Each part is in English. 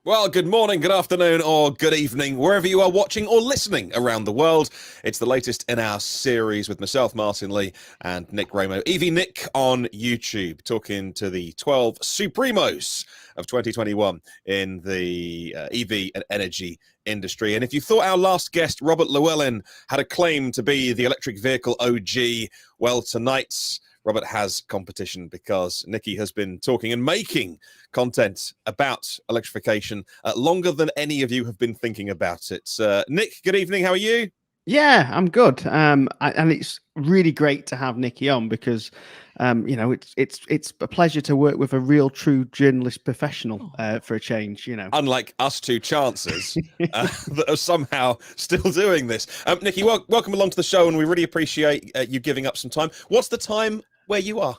Well, good morning, good afternoon, or good evening, wherever you are watching or listening around the world. It's the latest in our series with myself, Martyn Lee, and Nick Raimo, EV Nick on YouTube, talking to the 12 Supremos of 2021 in the EV and energy industry. And if you thought our last guest, Robert Llewellyn, had a claim to be the electric vehicle OG, well, tonight Robert has competition because Nikki has been talking and making content about electrification longer than any of you have been thinking about it. Nick, good evening. How are you? Yeah, I'm good. And it's really great to have Nikki on because, it's a pleasure to work with a real, true journalist professional for a change. Unlike us two chances that are somehow still doing this. Nikki, welcome along to the show, and we really appreciate you giving up some time. What's the time where you are?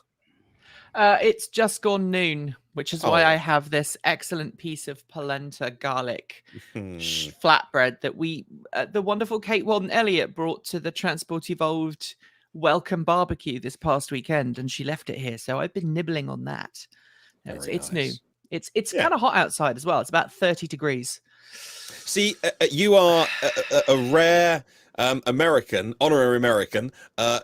It's just gone noon, which is why I have this excellent piece of polenta garlic flatbread that the wonderful Kate Walden-Elliott brought to the Transport Evolved Welcome Barbecue this past weekend, and she left it here. So I've been nibbling on that. It's new. It's kind of hot outside as well. It's about 30 degrees. See, you are a rare honorary American,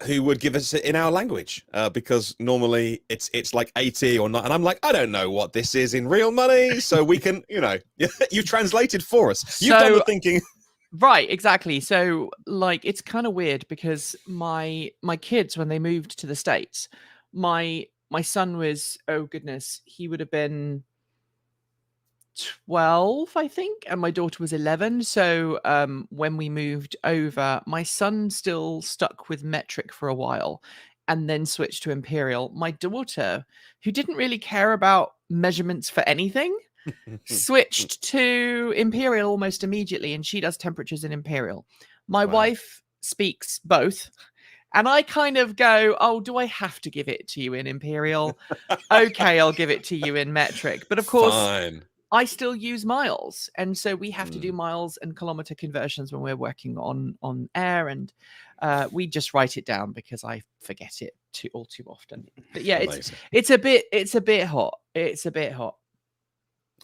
who would give us it in our language, because normally it's like 80 or not, and I'm like, I don't know what this is in real money, so we can, you translated for us. You've done the thinking. Right, exactly. So, it's kind of weird because my kids, when they moved to the States, my son was, oh goodness, he would have been 12, I think, and my daughter was 11. So when we moved over, my son still stuck with metric for a while and then switched to imperial. My daughter, who didn't really care about measurements for anything, switched to imperial almost immediately, and she does temperatures in imperial. My wife speaks both. And I kind of go, oh, do I have to give it to you in imperial? Okay, I'll give it to you in metric. But of course, fine. I still use miles, and so we have to do miles and kilometer conversions when we're working on air, and we just write it down because I forget it all too often. But yeah, it's a bit hot. It's a bit hot.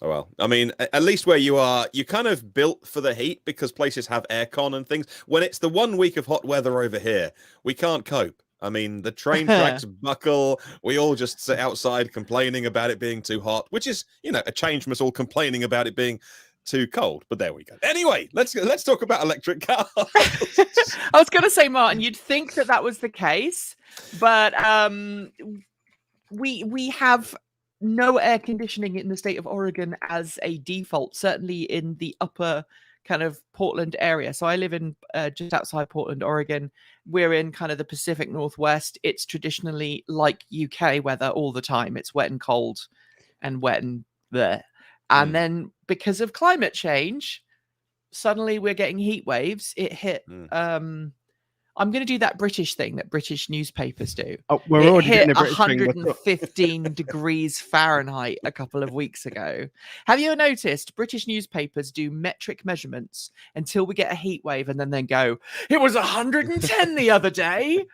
Oh, well, I mean, at least where you are, you kind of built for the heat because places have aircon and things. When it's the 1 week of hot weather over here, we can't cope. I mean, the train tracks buckle. We all just sit outside complaining about it being too hot, which is, a change from us all complaining about it being too cold. But there we go. Anyway, let's talk about electric cars. I was going to say, Martyn, you'd think that was the case, but we have no air conditioning in the state of Oregon as a default, certainly in the upper kind of Portland area. So I live in just outside Portland, Oregon. We're in kind of the Pacific Northwest. It's traditionally like UK weather all the time. It's wet and cold and wet and there. And then because of climate change, suddenly we're getting heat waves. It hit I'm going to do that British thing that British newspapers do. Oh, we're already hit getting a British 115 degrees Fahrenheit a couple of weeks ago. Have you noticed British newspapers do metric measurements until we get a heat wave and then go, it was 110 the other day?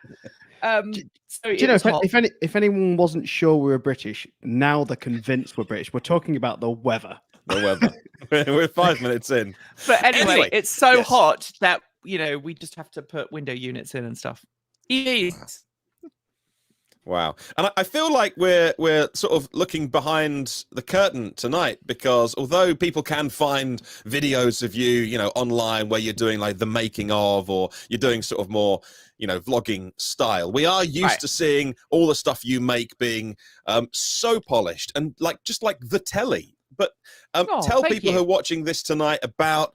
Do you know, if anyone wasn't sure we were British, now they're convinced we're British. We're talking about the weather. The weather. We're 5 minutes in. But anyway, it's so hot that we just have to put window units in and stuff. EVs. Wow. And I feel like we're sort of looking behind the curtain tonight, because although people can find videos of you, online where you're doing like the making of, or you're doing sort of more, vlogging style, we are used to seeing all the stuff you make being so polished and just like the telly. But tell people who are watching this tonight about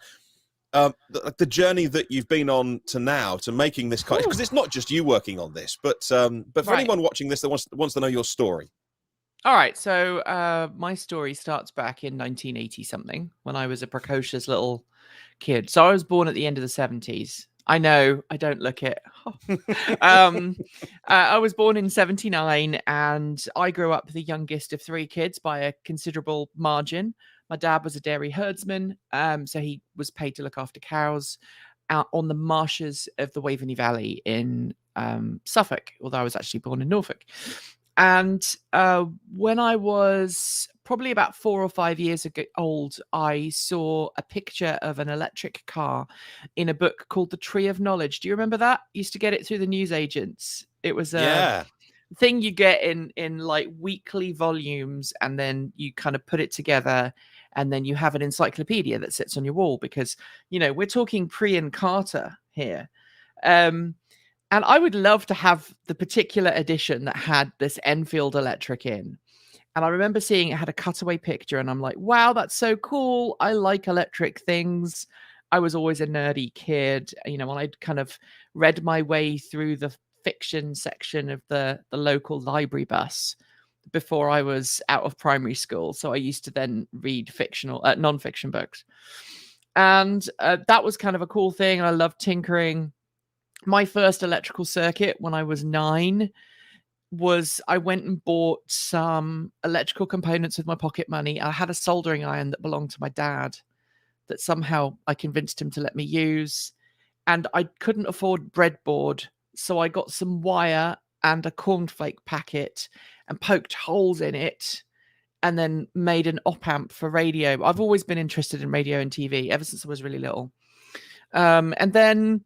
the journey that you've been on to now to making this car, because it's not just you working on this, but for anyone watching this that wants to know your story. All right, so my story starts back in 1980 something, when I was a precocious little kid. So I was born at the end of the 70s. I know, I don't look it. I was born in 79, and I grew up the youngest of 3 kids by a considerable margin. My dad was a dairy herdsman, so he was paid to look after cows out on the marshes of the Waveney Valley in Suffolk, although I was actually born in Norfolk. And when I was probably about 4 or 5 years old, I saw a picture of an electric car in a book called The Tree of Knowledge. Do you remember that? Used to get it through the newsagents. It was a Yeah. thing you get in like weekly volumes, and then you kind of put it together, and then you have an encyclopedia that sits on your wall, because, you know, we're talking pre-Encarta here. And I would love to have the particular edition that had this Enfield electric in. And I remember seeing it had a cutaway picture, and I'm like, wow, that's so cool. I like electric things. I was always a nerdy kid, you know, and I'd kind of read my way through the fiction section of the local library bus before I was out of primary school. So I used to then read non-fiction books. And that was kind of a cool thing. I loved tinkering. My first electrical circuit when I was 9 was I went and bought some electrical components with my pocket money. I had a soldering iron that belonged to my dad that somehow I convinced him to let me use. And I couldn't afford breadboard, so I got some wire and a cornflake packet and poked holes in it, and then made an op-amp for radio. I've always been interested in radio and TV ever since I was really little. And then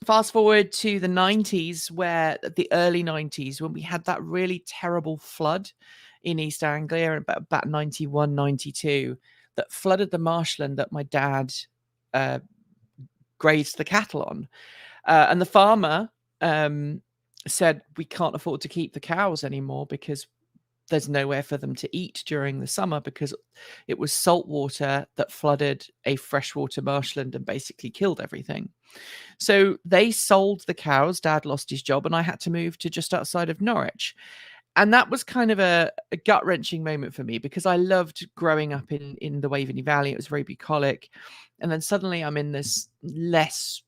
fast forward to the 90s, where the early 90s, when we had that really terrible flood in East Anglia about 91, 92, that flooded the marshland that my dad grazed the cattle on. And the farmer said, we can't afford to keep the cows anymore because there's nowhere for them to eat during the summer, because it was salt water that flooded a freshwater marshland and basically killed everything. So they sold the cows. Dad lost his job, and I had to move to just outside of Norwich. And that was kind of a gut-wrenching moment for me, because I loved growing up in the Waveney Valley. It was very bucolic. And then suddenly I'm in this less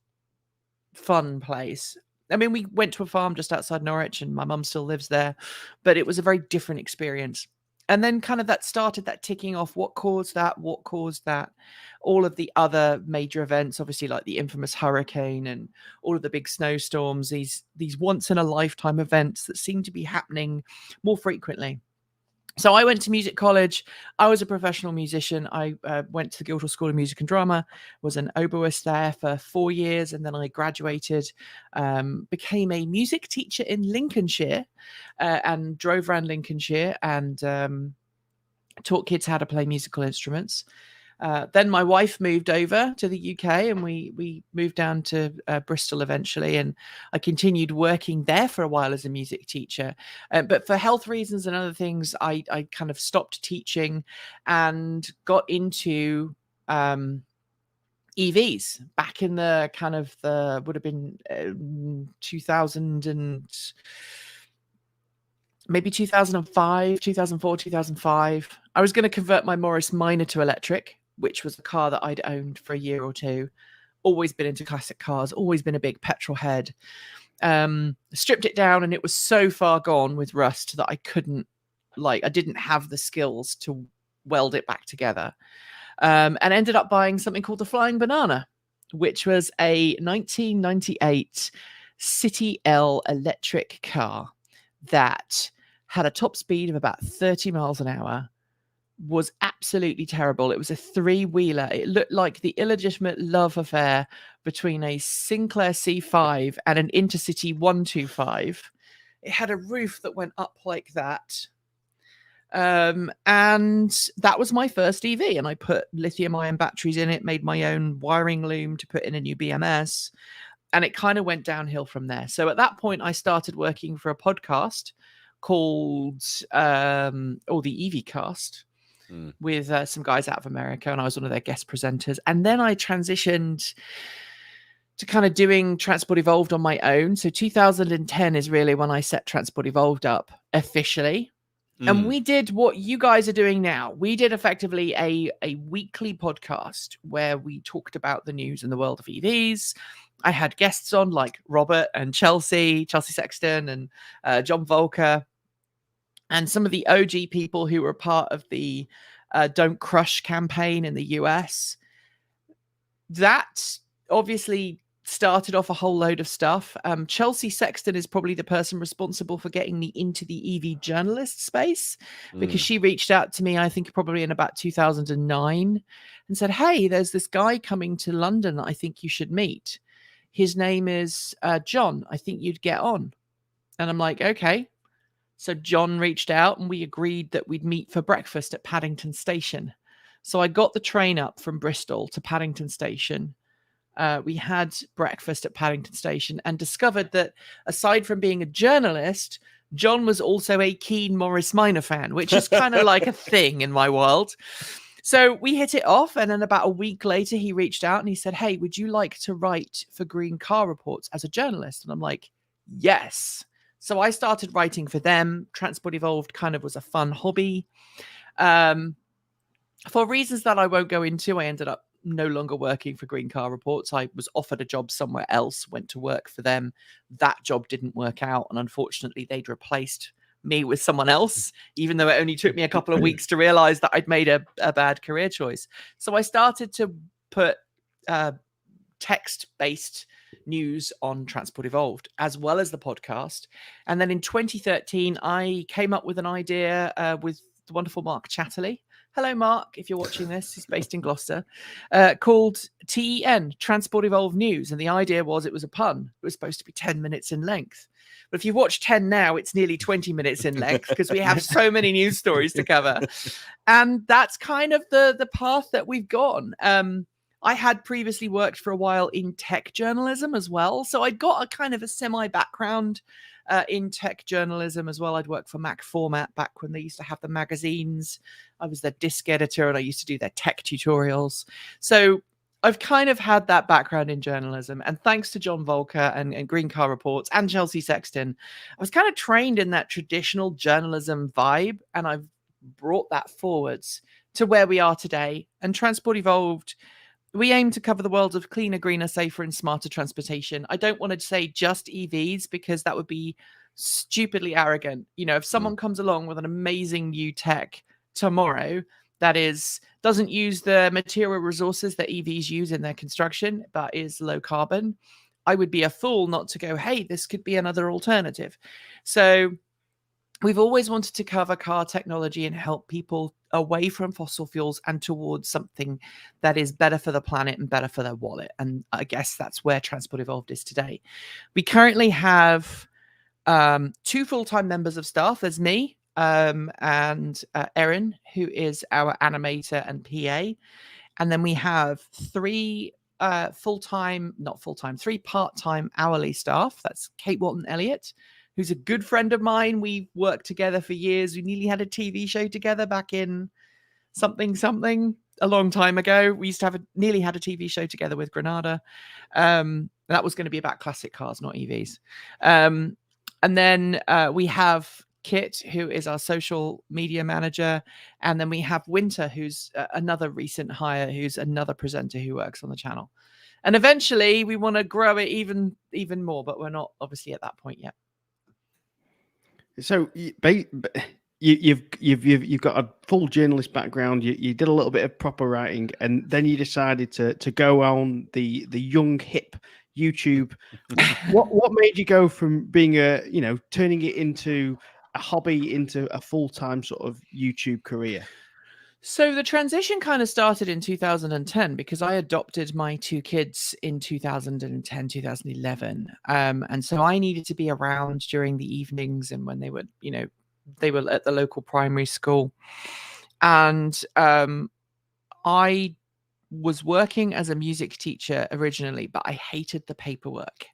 fun place. I mean, we went to a farm just outside Norwich, and my mum still lives there, but it was a very different experience. And then kind of that started that ticking off. What caused that? All of the other major events, obviously, like the infamous hurricane and all of the big snowstorms, these once in a lifetime events that seem to be happening more frequently. So I went to music college. I was a professional musician. I went to the Guildhall School of Music and Drama, was an oboist there for 4 years, and then I graduated, became a music teacher in Lincolnshire, and drove around Lincolnshire and taught kids how to play musical instruments. Then my wife moved over to the UK, and we moved down to Bristol eventually, and I continued working there for a while as a music teacher. But for health reasons and other things, I kind of stopped teaching and got into EVs back in the kind of would have been 2000 and maybe 2005, 2004, 2005. I was going to convert my Morris Minor to electric, which was a car that I'd owned for a year or two. Always been into classic cars, always been a big petrol head. Stripped it down, and it was so far gone with rust that I didn't have the skills to weld it back together. And ended up buying something called the Flying Banana, which was a 1998 City L electric car that had a top speed of about 30 miles an hour, was absolutely terrible. It was a 3-wheeler. It looked like the illegitimate love affair between a Sinclair C5 and an Intercity 125. It had a roof that went up like that. And that was my first EV, and I put lithium-ion batteries in it, made my own wiring loom to put in a new BMS, and it kind of went downhill from there. So at that point, I started working for a podcast called the EV Cast, with some guys out of America, and I was one of their guest presenters. And then I transitioned to kind of doing Transport Evolved on my own. So 2010 is really when I set Transport Evolved up officially. And we did what you guys are doing now. We did effectively a weekly podcast where we talked about the news in the world of EVs. I had guests on like Robert and Chelsea Sexton and John Volker, and some of the OG people who were part of the Don't Crush campaign in the US. That obviously started off a whole load of stuff. Chelsea Sexton is probably the person responsible for getting me into the EV journalist space, because she reached out to me, I think probably in about 2009, and said, hey, there's this guy coming to London that I think you should meet. His name is John. I think you'd get on. And I'm like, okay. So John reached out and we agreed that we'd meet for breakfast at Paddington Station. So I got the train up from Bristol to Paddington Station. We had breakfast at Paddington Station and discovered that aside from being a journalist, John was also a keen Morris Minor fan, which is kind of like a thing in my world. So we hit it off. And then about a week later, he reached out and he said, hey, would you like to write for Green Car Reports as a journalist? And I'm like, yes. So I started writing for them. Transport Evolved kind of was a fun hobby. For reasons that I won't go into, I ended up no longer working for Green Car Reports. I was offered a job somewhere else, went to work for them. That job didn't work out. And unfortunately, they'd replaced me with someone else, even though it only took me a couple of weeks to realize that I'd made a bad career choice. So I started to put text-based news on Transport Evolved, as well as the podcast. And then in 2013, I came up with an idea with the wonderful Mark Chatterley. Hello, Mark, if you're watching this. He's based in Gloucester, called TEN, Transport Evolved News. And the idea was it was a pun. It was supposed to be 10 minutes in length. But if you watch 10 now, it's nearly 20 minutes in length because we have so many news stories to cover. And that's kind of the path that we've gone. I had previously worked for a while in tech journalism as well. So I'd got a kind of a semi background in tech journalism as well. I'd worked for Mac Format back when they used to have the magazines. I was their disc editor and I used to do their tech tutorials. So I've kind of had that background in journalism. And thanks to John Volker and Green Car Reports and Chelsea Sexton, I was kind of trained in that traditional journalism vibe. And I've brought that forwards to where we are today. And Transport Evolved, we aim to cover the world of cleaner, greener, safer, and smarter transportation. I don't want to say just EVs because that would be stupidly arrogant. You know, if someone comes along with an amazing new tech tomorrow that doesn't use the material resources that EVs use in their construction, but is low carbon, I would be a fool not to go, hey, this could be another alternative. So we've always wanted to cover car technology and help people away from fossil fuels and towards something that is better for the planet and better for their wallet. And I guess that's where Transport Evolved is today. We currently have 2 full-time members of staff. There's me and Erin, who is our animator and PA. And then we have 3 3 part-time hourly staff. That's Kate Walton-Elliott, who's a good friend of mine. We worked together for years. We nearly had a TV show together back in something a long time ago. We used to nearly had a TV show together with Granada. That was going to be about classic cars, not EVs. And then we have Kit, who is our social media manager. And then we have Winter, who's another recent hire, who's another presenter who works on the channel. And eventually we want to grow it even more, but we're not obviously at that point yet. So you've got a full journalist background. You did a little bit of proper writing, and then you decided to go on the young hip YouTube. What made you go from being turning it into a hobby into a full-time sort of YouTube career? So the transition kind of started in 2010 because I adopted my 2 kids in 2010, 2011. And so I needed to be around during the evenings and when they were at the local primary school. And I was working as a music teacher originally, but I hated the paperwork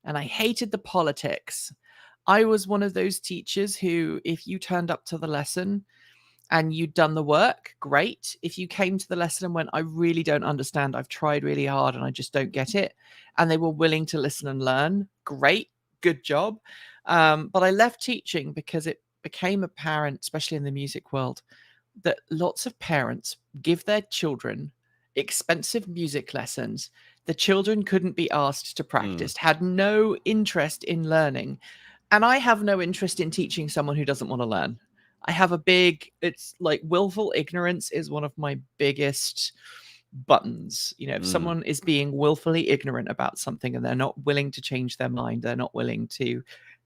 and I hated the politics. I was one of those teachers who, if you turned up to the lesson and you'd done the work, great. If you came to the lesson and went, I really don't understand, I've tried really hard and I just don't get it, and they were willing to listen and learn, great, good job. But I left teaching because it became apparent, especially in the music world, that lots of parents give their children expensive music lessons. The children couldn't be asked to practice, had no interest in learning. And I have no interest in teaching someone who doesn't want to learn. I have it's like willful ignorance is one of my biggest buttons. You know, if someone is being willfully ignorant about something and they're not willing to change their mind, they're not willing to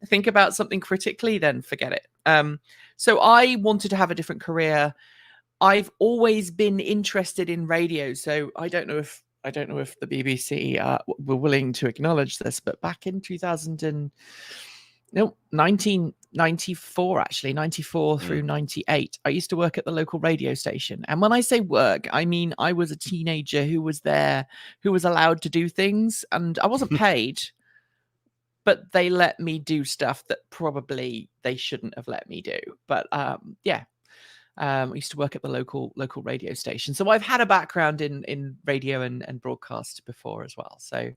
think about something critically, then forget it. So I wanted to have a different career. I've always been interested in radio. So I don't know if the BBC were willing to acknowledge this, but back in 1994, actually 94 through 98, I used to work at the local radio station. And when I say work, I mean I was a teenager who was there, who was allowed to do things, and I wasn't paid, but they let me do stuff that probably they shouldn't have let me do. But I used to work at the local radio station, so I've had a background in radio and broadcast before as well. So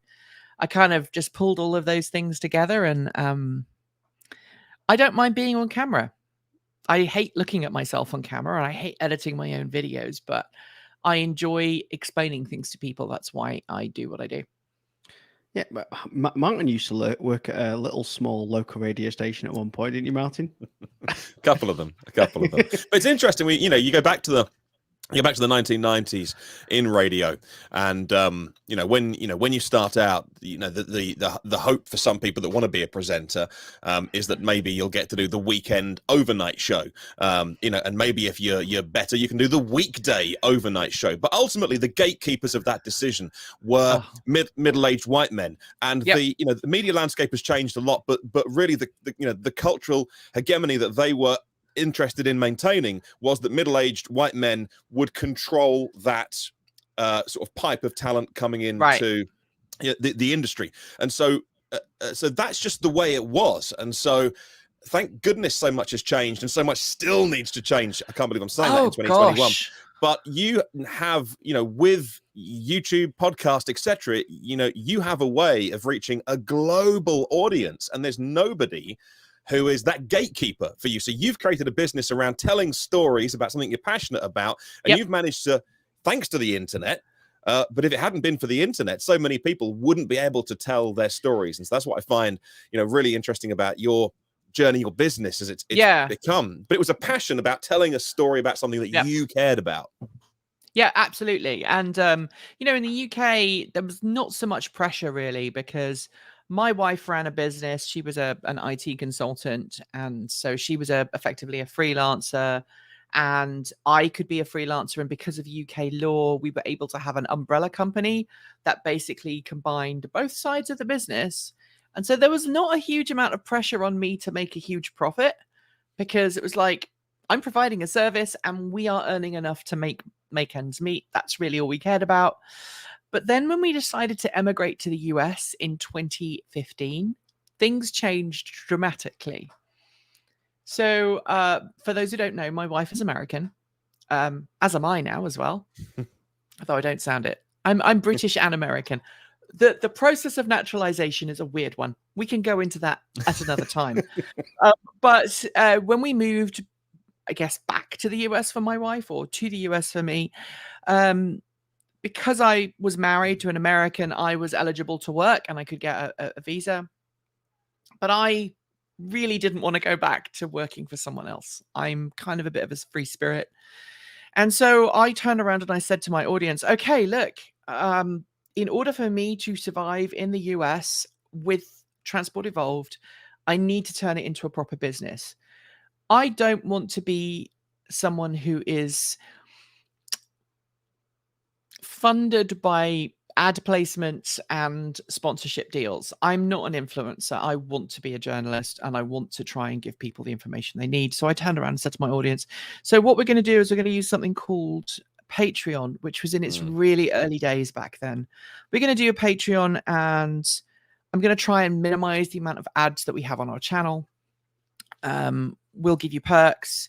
I kind of just pulled all of those things together, and I don't mind being on camera. I hate looking at myself on camera, and I hate editing my own videos, but I enjoy explaining things to people. That's why I do what I do. Yeah, but Martyn used to work at a little small local radio station at one point, didn't you, Martyn? A couple of them. But it's interesting. You go back to the 1990s in radio, and when you start out, the hope for some people that want to be a presenter is that maybe you'll get to do the weekend overnight show, and maybe if you're better, you can do the weekday overnight show. But ultimately, the gatekeepers of that decision were middle-aged white men, and the media landscape has changed a lot, but really the cultural hegemony that they were interested in maintaining was that middle-aged white men would control that sort of pipe of talent coming into the industry. And so that's just the way it was. And so thank goodness so much has changed, and so much still needs to change. I can't believe I'm saying that in 2021. Gosh. But you have, with YouTube, podcast, etc., you have a way of reaching a global audience, and there's nobody who is that gatekeeper for you. So you've created a business around telling stories about something you're passionate about, and you've managed to, thanks to the internet, but if it hadn't been for the internet, so many people wouldn't be able to tell their stories. And so that's what I find, really interesting about your journey, your business, as it's become. But it was a passion about telling a story about something that you cared about. Yeah, absolutely. And, in the UK, there was not so much pressure really, because my wife ran a business. She was an IT consultant, and so she was effectively a freelancer, and I could be a freelancer. And because of UK law, we were able to have an umbrella company that basically combined both sides of the business. And so there was not a huge amount of pressure on me to make a huge profit, because it was like, I'm providing a service and we are earning enough to make ends meet. That's really all we cared about. But then when we decided to emigrate to the US in 2015, things changed dramatically. So for those who don't know, my wife is American, as am I now as well, although I don't sound it. I'm British and American. The process of naturalization is a weird one. We can go into that at another time. But when we moved, I guess, back to the US for my wife, or to the US for me, because I was married to an American, I was eligible to work and I could get a visa. But I really didn't want to go back to working for someone else. I'm kind of a bit of a free spirit. And so I turned around and I said to my audience, okay, look, in order for me to survive in the US with Transport Evolved, I need to turn it into a proper business. I don't want to be someone who is funded by ad placements and sponsorship deals. I'm not an influencer. I want to be a journalist, and I want to try and give people the information they need. So I turned around and said to my audience, so what we're going to do is we're going to use something called Patreon, which was in its really early days back then. We're going to do a Patreon, and I'm going to try and minimize the amount of ads that we have on our channel. We'll give you perks.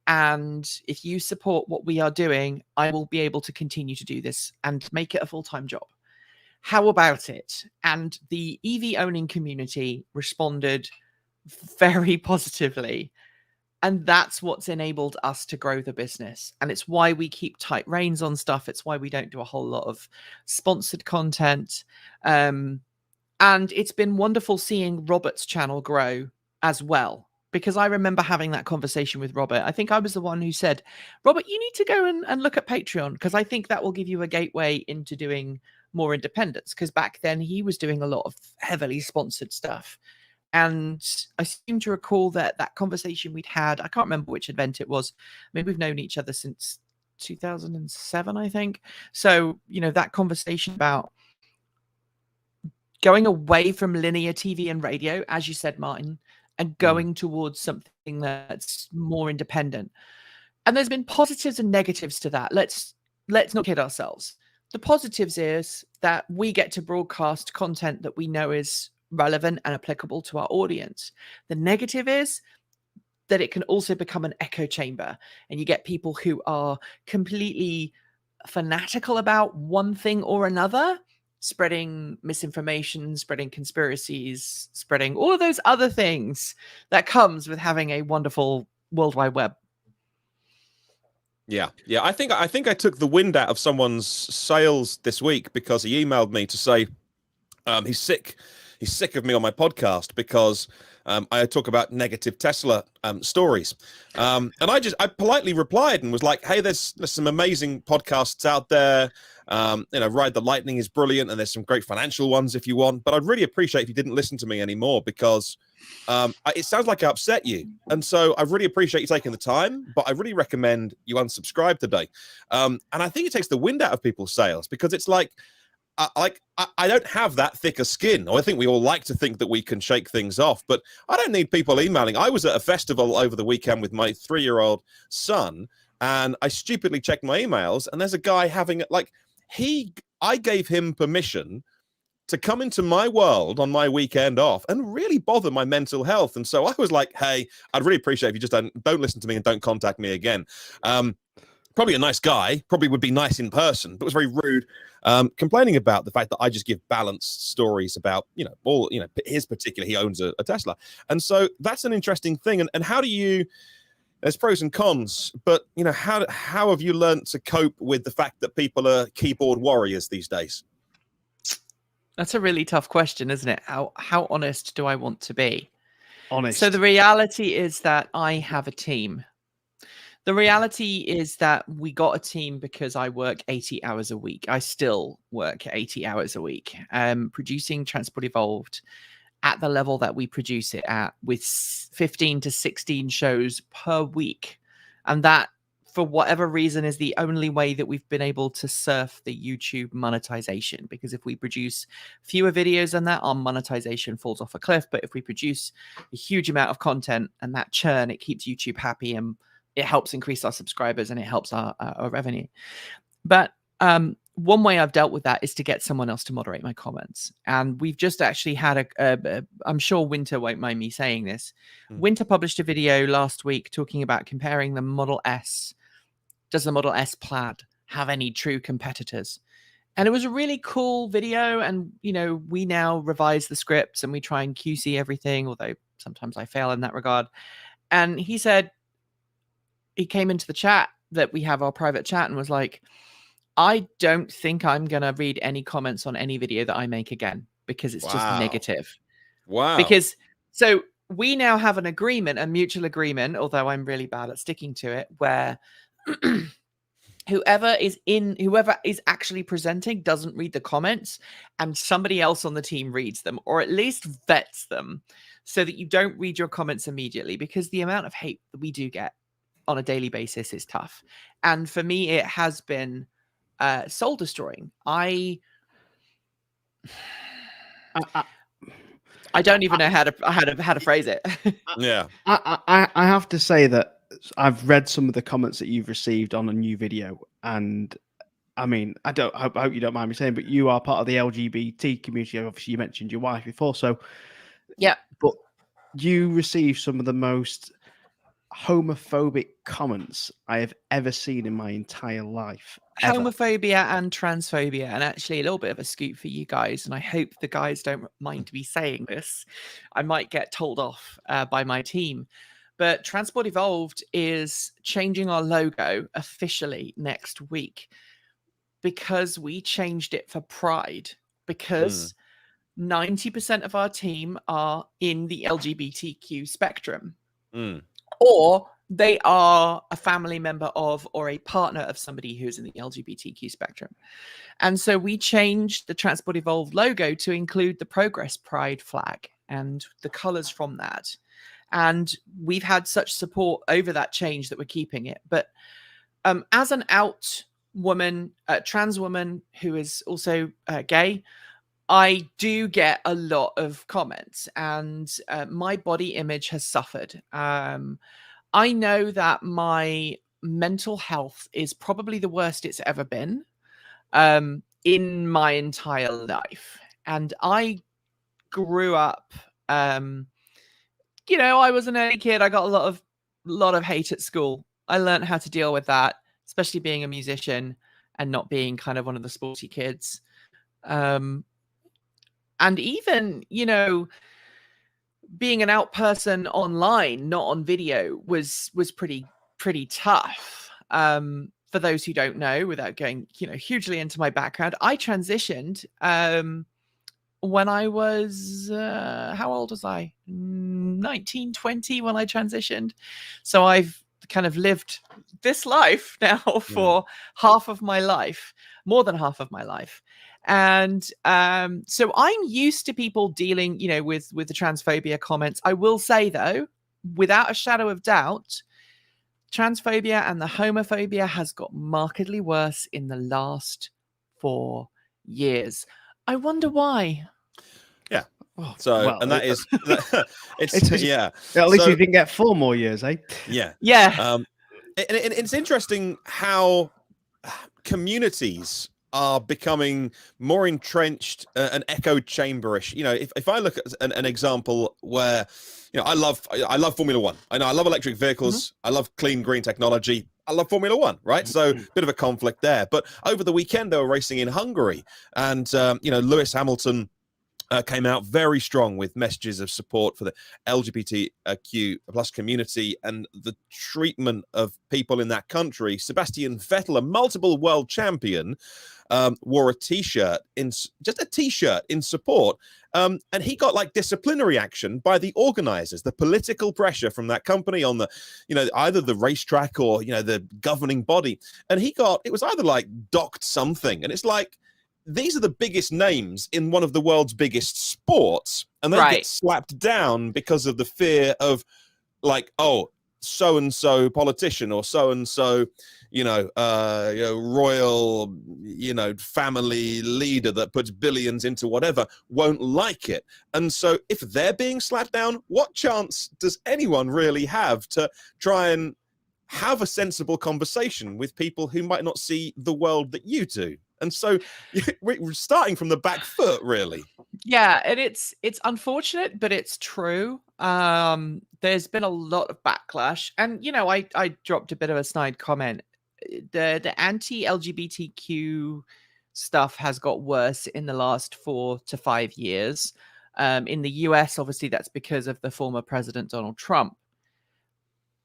And if you support what we are doing, I will be able to continue to do this and make it a full-time job. How about it? And the EV owning community responded very positively. And that's what's enabled us to grow the business. And it's why we keep tight reins on stuff. It's why we don't do a whole lot of sponsored content. And it's been wonderful seeing Robert's channel grow as well. because I remember having that conversation with Robert. I think I was the one who said, Robert, you need to go and look at Patreon, because I think that will give you a gateway into doing more independence. Because back then he was doing a lot of heavily sponsored stuff. And I seem to recall that conversation we'd had, I can't remember which event it was. I mean, we've known each other since 2007, I think. So, that conversation about going away from linear TV and radio, as you said, Martyn, and going towards something that's more independent. And there's been positives and negatives to that. Let's not kid ourselves. The positives is that we get to broadcast content that we know is relevant and applicable to our audience. The negative is that it can also become an echo chamber, and you get people who are completely fanatical about one thing or another, spreading misinformation, spreading conspiracies, spreading all of those other things that comes with having a wonderful World Wide Web. Yeah. I think I took the wind out of someone's sails this week, because he emailed me to say he's sick of me on my podcast because I talk about negative Tesla stories. And I politely replied and was like, hey, there's some amazing podcasts out there. Ride the Lightning is brilliant, and there's some great financial ones if you want. But I'd really appreciate if you didn't listen to me anymore, because it sounds like I upset you. And so I really appreciate you taking the time, but I really recommend you unsubscribe today. And I think it takes the wind out of people's sails, because it's like, I don't have that thicker skin. Or I think we all like to think that we can shake things off, but I don't need people emailing. I was at a festival over the weekend with my 3-year-old son, and I stupidly checked my emails, and there's a guy having I gave him permission to come into my world on my weekend off and really bother my mental health. And so I was like, hey, I'd really appreciate if you just don't listen to me and don't contact me again. Probably a nice guy, probably would be nice in person, but was very rude, complaining about the fact that I just give balanced stories about, his particular, he owns a Tesla. And so that's an interesting thing. And how do you, there's pros and cons, but, how have you learned to cope with the fact that people are keyboard warriors these days? That's a really tough question, isn't it? How honest do I want to be? Honest. So the reality is that I have a team. The reality is that we got a team because I work 80 hours a week. I still work 80 hours a week, producing Transport Evolved at the level that we produce it at, with 15 to 16 shows per week. And that, for whatever reason, is the only way that we've been able to surf the YouTube monetization. Because if we produce fewer videos than that, our monetization falls off a cliff. But if we produce a huge amount of content and that churn, it keeps YouTube happy, and it helps increase our subscribers, and it helps our revenue. But one way I've dealt with that is to get someone else to moderate my comments. And we've just actually had I'm sure Winter won't mind me saying this. Winter published a video last week talking about comparing the Model S. Does the Model S Plaid have any true competitors? And it was a really cool video. And, we now revise the scripts and we try and QC everything, although sometimes I fail in that regard. And he said, he came into the chat that we have, our private chat, and was like, I don't think I'm going to read any comments on any video that I make again, because it's just negative. Wow. Because so we now have an agreement, a mutual agreement, although I'm really bad at sticking to it, where whoever is actually presenting doesn't read the comments, and somebody else on the team reads them, or at least vets them, so that you don't read your comments immediately, because the amount of hate that we do get on a daily basis is tough. And for me, it has been soul destroying. I don't even know how to phrase it. Yeah. I have to say that I've read some of the comments that you've received on a new video, and I mean, I hope you don't mind me saying, but you are part of the LGBT community. Obviously, you mentioned your wife before, so yeah. But you receive some of the most homophobic comments I have ever seen in my entire life. Ever. Homophobia and transphobia, and actually a little bit of a scoop for you guys, and I hope the guys don't mind me saying this. I might get told off by my team, but Transport Evolved is changing our logo officially next week, because we changed it for pride, because 90% of our team are in the LGBTQ spectrum. Mm. or they are a family member of or a partner of somebody who's in the LGBTQ spectrum. And so we changed the Transport Evolved logo to include the Progress Pride flag and the colors from that. And we've had such support over that change that we're keeping it. But as an out woman, trans woman who is also gay, I do get a lot of comments, and my body image has suffered. I know that my mental health is probably the worst it's ever been in my entire life. And I grew up, I was an early kid. I got a lot of hate at school. I learned how to deal with that, especially being a musician and not being kind of one of the sporty kids. And even, being an out person online, not on video, was pretty tough. For those who don't know, without going, hugely into my background, I transitioned when I was, how old was I? 19, 20 when I transitioned. So I've kind of lived this life now for half of my life, more than half of my life. And so I'm used to people dealing, with the transphobia comments. I will say, though, without a shadow of doubt, transphobia and the homophobia has got markedly worse in the last 4 years. I wonder why. Yeah. Oh, So, well, and that is, it's yeah. At least So, you didn't get 4 more years, eh? Yeah. Yeah. It's interesting how communities are becoming more entrenched and echo chamberish. If I look at an example where, I love Formula One. I know I love electric vehicles. I love clean green technology. I love Formula One, right? So bit of a conflict there. But over the weekend, they were racing in Hungary, and Lewis Hamilton came out very strong with messages of support for the LGBTQ plus community and the treatment of people in that country. Sebastian Vettel, a multiple world champion, wore a t-shirt in support. And he got like disciplinary action by the organizers, the political pressure from that company on the, either the racetrack or, the governing body. And it was either like docked something. And it's like, these are the biggest names in one of the world's biggest sports, and they get slapped down because of the fear of, like, oh, so-and-so politician or so-and-so, royal, family leader that puts billions into whatever won't like it. And so if they're being slapped down, what chance does anyone really have to try and have a sensible conversation with people who might not see the world that you do? And so we're starting from the back foot, really. Yeah, and it's unfortunate, but it's true. There's been a lot of backlash, and I dropped a bit of a snide comment. The anti-LGBTQ stuff has got worse in the last 4 to 5 years. In the US, obviously, that's because of the former president Donald Trump.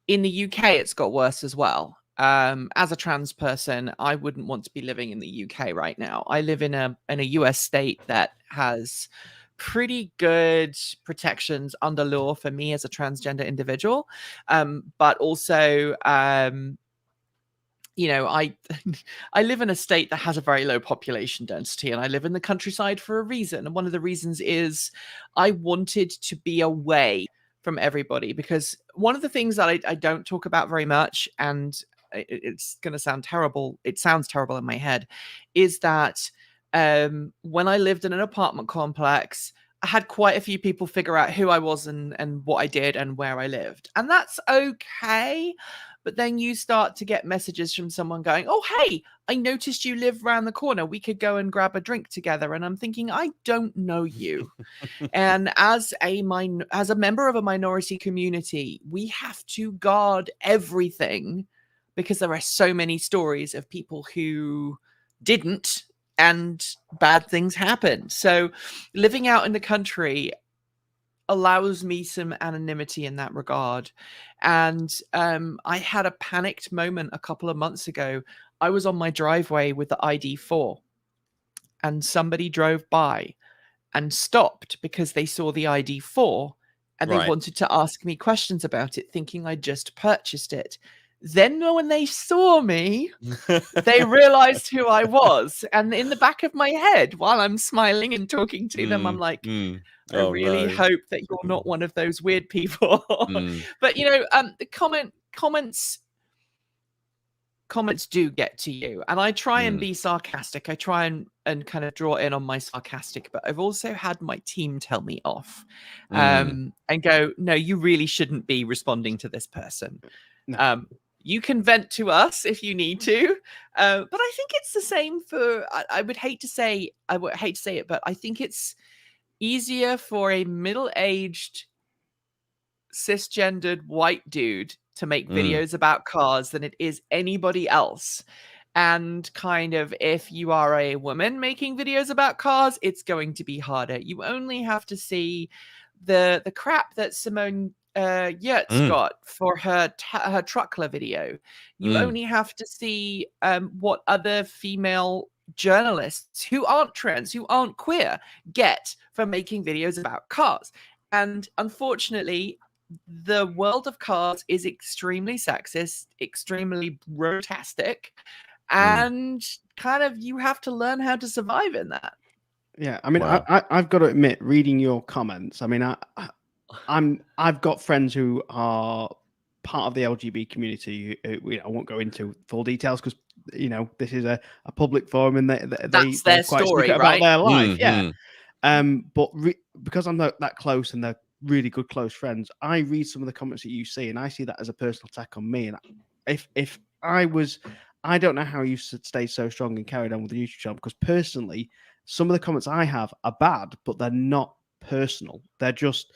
In the UK, it's got worse as well. As a trans person, I wouldn't want to be living in the UK right now. I live in a US state that has pretty good protections under law for me as a transgender individual. But also, I live in a state that has a very low population density, and I live in the countryside for a reason. And one of the reasons is I wanted to be away from everybody, because one of the things that I don't talk about very much, and it's going to sound terrible, it sounds terrible in my head, is that when I lived in an apartment complex, I had quite a few people figure out who I was and what I did and where I lived. And that's okay. But then you start to get messages from someone going, oh, hey, I noticed you live around the corner. We could go and grab a drink together. And I'm thinking, I don't know you. And as a member of a minority community, we have to guard everything, because there are so many stories of people who didn't, and bad things happened. So living out in the country allows me some anonymity in that regard. And I had a panicked moment a couple of months ago. I was on my driveway with the ID4, and somebody drove by and stopped because they saw the ID4 and they wanted to ask me questions about it, thinking I just purchased it. Then when they saw me, they realized who I was. And in the back of my head, while I'm smiling and talking to them, I'm like, I really hope that you're not one of those weird people. But, the comments do get to you. And I try and be sarcastic. I try and kind of draw in on my sarcastic, but I've also had my team tell me off and go, no, you really shouldn't be responding to this person. No. You can vent to us if you need to, but I think it's the same for. I would hate to say it, but I think it's easier for a middle-aged, cisgendered white dude to make videos about cars than it is anybody else. And kind of, if you are a woman making videos about cars, it's going to be harder. You only have to see the crap that Simone Yurt's got for her truckler video. You only have to see what other female journalists who aren't trans, who aren't queer, get for making videos about cars. And unfortunately, the world of cars is extremely sexist, extremely brotastic, and kind of you have to learn how to survive in that. Yeah, I mean, wow. I've got to admit, reading your comments, I mean, I've got friends who are part of the LGBT community. I won't go into full details because this is a public forum, and that's their story, right? About their life, yeah. But because I'm that close and they're really good close friends, I read some of the comments that you see, and I see that as a personal attack on me. And if I was, I don't know how you stayed so strong and carried on with the YouTube channel, because personally, some of the comments I have are bad, but they're not personal. They're just.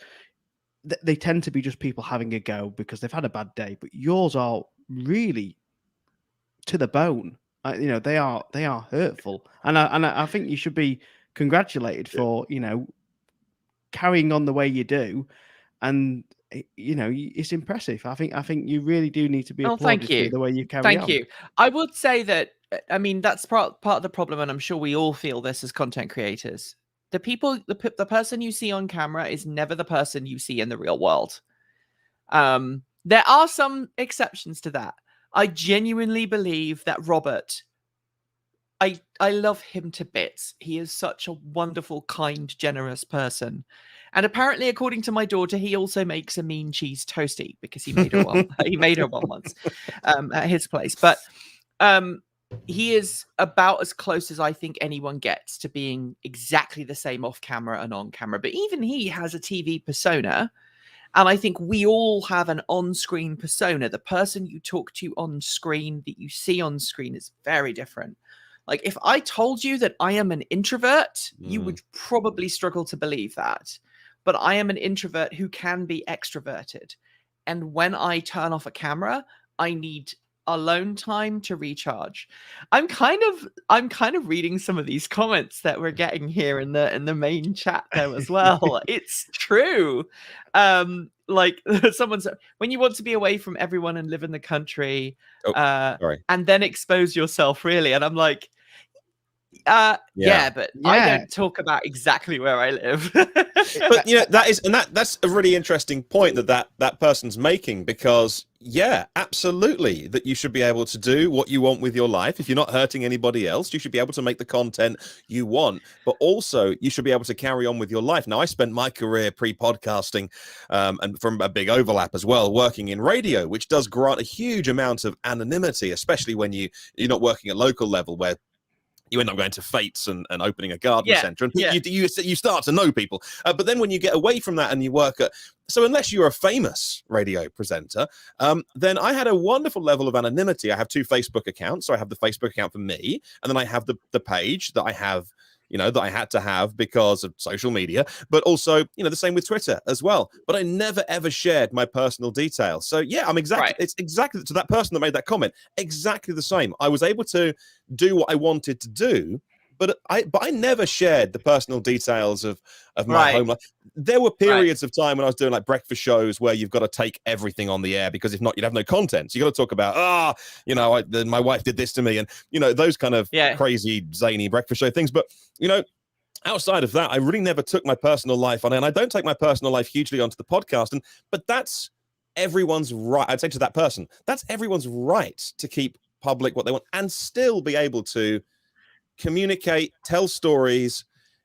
They tend to be just people having a go because they've had a bad day, but yours are really to the bone. They are hurtful, and I think you should be congratulated for carrying on the way you do, and it's impressive. I think you really do need to be applauded for the way you carry on. Thank you. I would say that, I mean, that's part of the problem, and I'm sure we all feel this as content creators. The person you see on camera is never the person you see in the real world. There are some exceptions to that. I genuinely believe that Robert, I love him to bits. He is such a wonderful, kind, generous person. And apparently, according to my daughter, he also makes a mean cheese toastie because he made her one. He made her one once at his place. But he is about as close as I think anyone gets to being exactly the same off camera and on camera. But even he has a TV persona. And I think we all have an on-screen persona. The person you talk to on screen, that you see on screen, is very different. Like, if I told you that I am an introvert, you would probably struggle to believe that. But I am an introvert who can be extroverted. And when I turn off a camera, I need alone time to recharge. I'm kind of reading some of these comments that we're getting here in the main chat there as well. It's true. Like someone said, when you want to be away from everyone and live in the country, and then expose yourself, really. And I'm like, yeah, but I don't talk about exactly where I live. But that's a really interesting point that person's making, because absolutely, that you should be able to do what you want with your life. If you're not hurting anybody else, you should be able to make the content you want, but also you should be able to carry on with your life. Now, I spent my career pre-podcasting and from a big overlap as well, working in radio, which does grant a huge amount of anonymity, especially when you're not working at local level, where you end up going to Fates and opening a garden centre, and you start to know people. But then when you get away from that and you work at... So unless you're a famous radio presenter, then I had a wonderful level of anonymity. I have 2 Facebook accounts. So I have the Facebook account for me, and then I have the page that I have, that I had to have because of social media, but also, the same with Twitter as well. But I never, ever shared my personal details. So it's exactly to that person that made that comment, exactly the same. I was able to do what I wanted to do, but I never shared the personal details of my home life. There were periods of time when I was doing like breakfast shows where you've got to take everything on the air, because if not, you'd have no content. So you got to talk about, my wife did this to me, and those kind of crazy zany breakfast show things. But outside of that, I really never took my personal life on it, and I don't take my personal life hugely onto the podcast. But that's everyone's right. I'd say to that person, that's everyone's right to keep public what they want and still be able to communicate, tell stories,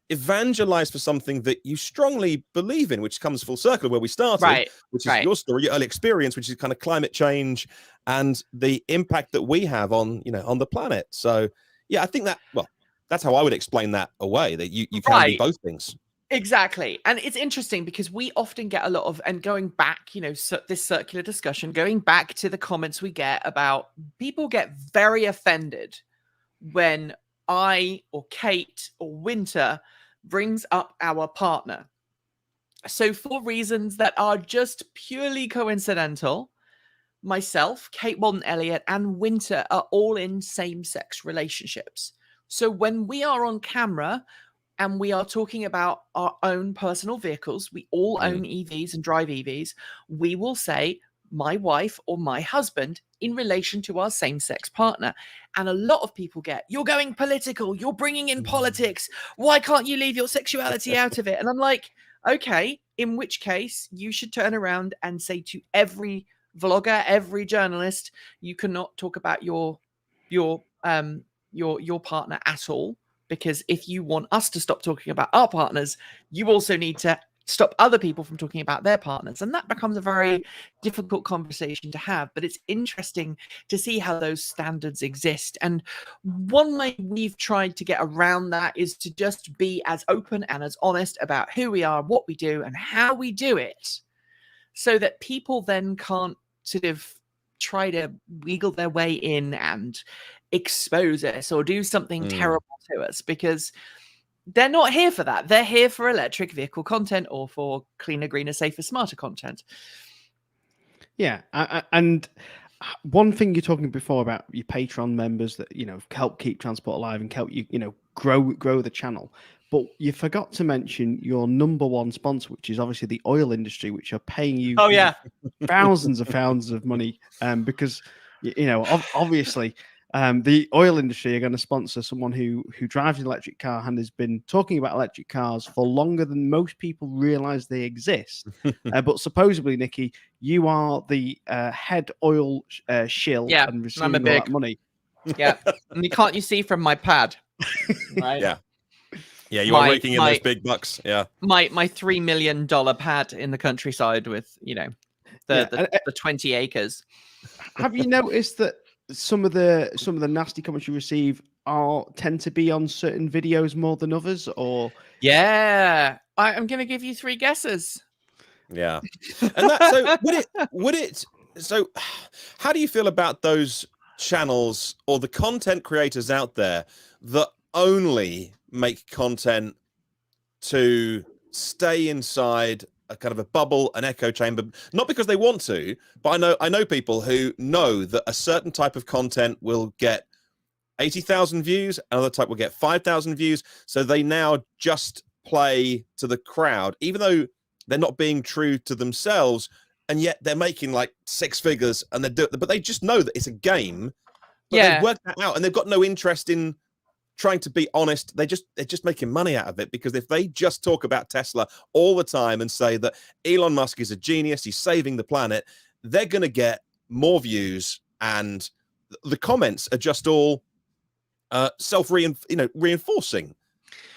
evangelize for something that you strongly believe in, which comes full circle where we started, which is your story, your early experience, which is kind of climate change and the impact that we have on, on the planet. So yeah, I think that, well, that's how I would explain that away, that you can do both things. Exactly. And it's interesting because we often get a lot of, and going back, this circular discussion, going back to the comments we get about people get very offended when I or Kate or Winter brings up our partner. So for reasons that are just purely coincidental, myself, Kate Walton-Elliott, and Winter are all in same-sex relationships. So when we are on camera and we are talking about our own personal vehicles, we all own EVs and drive EVs, we will say my wife or my husband in relation to our same-sex partner. And a lot of people get, you're going political, you're bringing in politics, why can't you leave your sexuality out of it? And I'm like, okay, in which case you should turn around and say to every vlogger, every journalist, you cannot talk about your partner at all, because if you want us to stop talking about our partners, you also need to stop other people from talking about their partners. And that becomes a very difficult conversation to have, but it's interesting to see how those standards exist. And one way we've tried to get around that is to just be as open and as honest about who we are, what we do, and how we do it, so that people then can't sort of try to wiggle their way in and expose us or do something terrible to us, because they're not here for that. They're here for electric vehicle content or for cleaner, greener, safer, smarter content. Yeah. And one thing you're talking before about your Patreon members that, help keep transport alive and help you, grow the channel. But you forgot to mention your number one sponsor, which is obviously the oil industry, which are paying you thousands of pounds of money because, obviously the oil industry are going to sponsor someone who drives an electric car and has been talking about electric cars for longer than most people realize they exist. But supposedly, Nikki, you are the head oil shill and receiving all that money. Yeah. And can't you see from my pad? Right. Yeah. Yeah, you are raking in those big bucks. Yeah. My $3 million pad in the countryside with, the 20 acres. Have you noticed that some of the nasty comments you receive tend to be on certain videos more than others? Or I'm going to give you 3 guesses. Yeah. And that, so how do you feel about those channels or the content creators out there that only make content to stay inside a kind of a bubble, an echo chamber, not because they want to, but I know people who know that a certain type of content will get 80,000 views, another type will get 5,000 views, so they now just play to the crowd, even though they're not being true to themselves, and yet they're making like 6 figures, and but they just know that it's a game, but they've worked that out, and they've got no interest in trying to be honest. They're just making money out of it, because if they just talk about Tesla all the time and say that Elon Musk is a genius, he's saving the planet, they're going to get more views, and the comments are just all reinforcing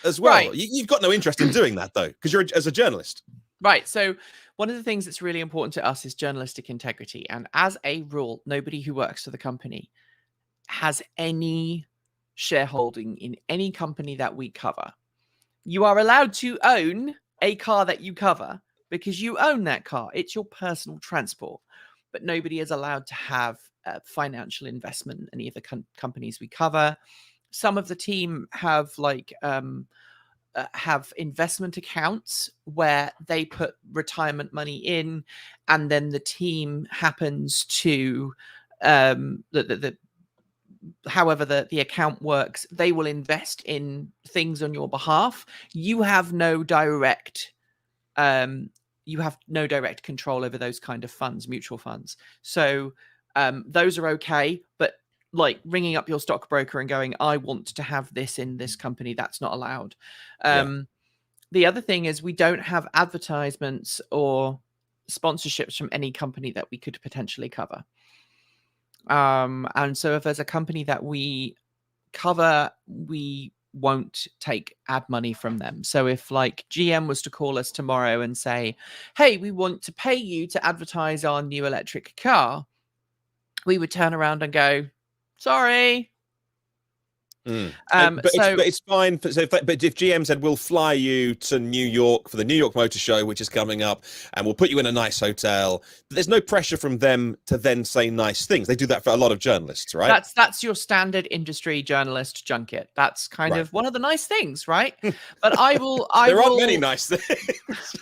as well. Right. You've got no interest in doing that though, because you're as a journalist. Right. So one of the things that's really important to us is journalistic integrity, and as a rule, nobody who works for the company has any shareholding in any company that we cover. You are allowed to own a car that you cover because you own that car. It's your personal transport, but nobody is allowed to have financial investment in any of the companies we cover. Some of the team have have investment accounts where they put retirement money in, and then the team happens to however the account works, they will invest in things on your behalf. You have no direct control over those kind of funds, mutual funds. So those are okay, but like ringing up your stockbroker and going, I want to have this in this company. That's not allowed. The other thing is we don't have advertisements or sponsorships from any company that we could potentially cover. And so if there's a company that we cover, we won't take ad money from them. So if like GM was to call us tomorrow and say, hey, we want to pay you to advertise our new electric car, we would turn around and go, sorry. But it's fine. But if GM said we'll fly you to New York for the New York Motor Show, which is coming up, and we'll put you in a nice hotel, there's no pressure from them to then say nice things. They do that for a lot of journalists, right? That's your standard industry journalist junket. That's kind of one of the nice things, right? But there aren't many nice things.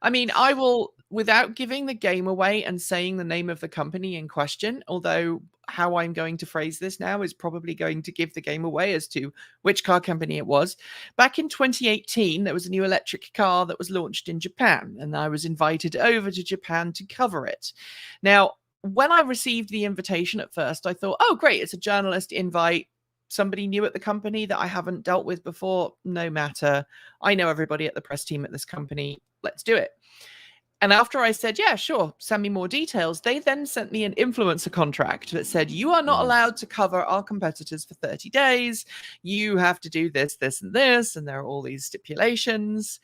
I mean, I will, without giving the game away and saying the name of the company in question, although how I'm going to phrase this now is probably going to give the game away as to which car company it was. Back in 2018, there was a new electric car that was launched in Japan, and I was invited over to Japan to cover it. Now, when I received the invitation at first, I thought, oh, great, it's a journalist invite. Somebody new at the company that I haven't dealt with before. No matter. I know everybody at the press team at this company. Let's do it. And after I said, yeah, sure, send me more details, they then sent me an influencer contract that said, you are not allowed to cover our competitors for 30 days. You have to do this, this, and this. And there are all these stipulations.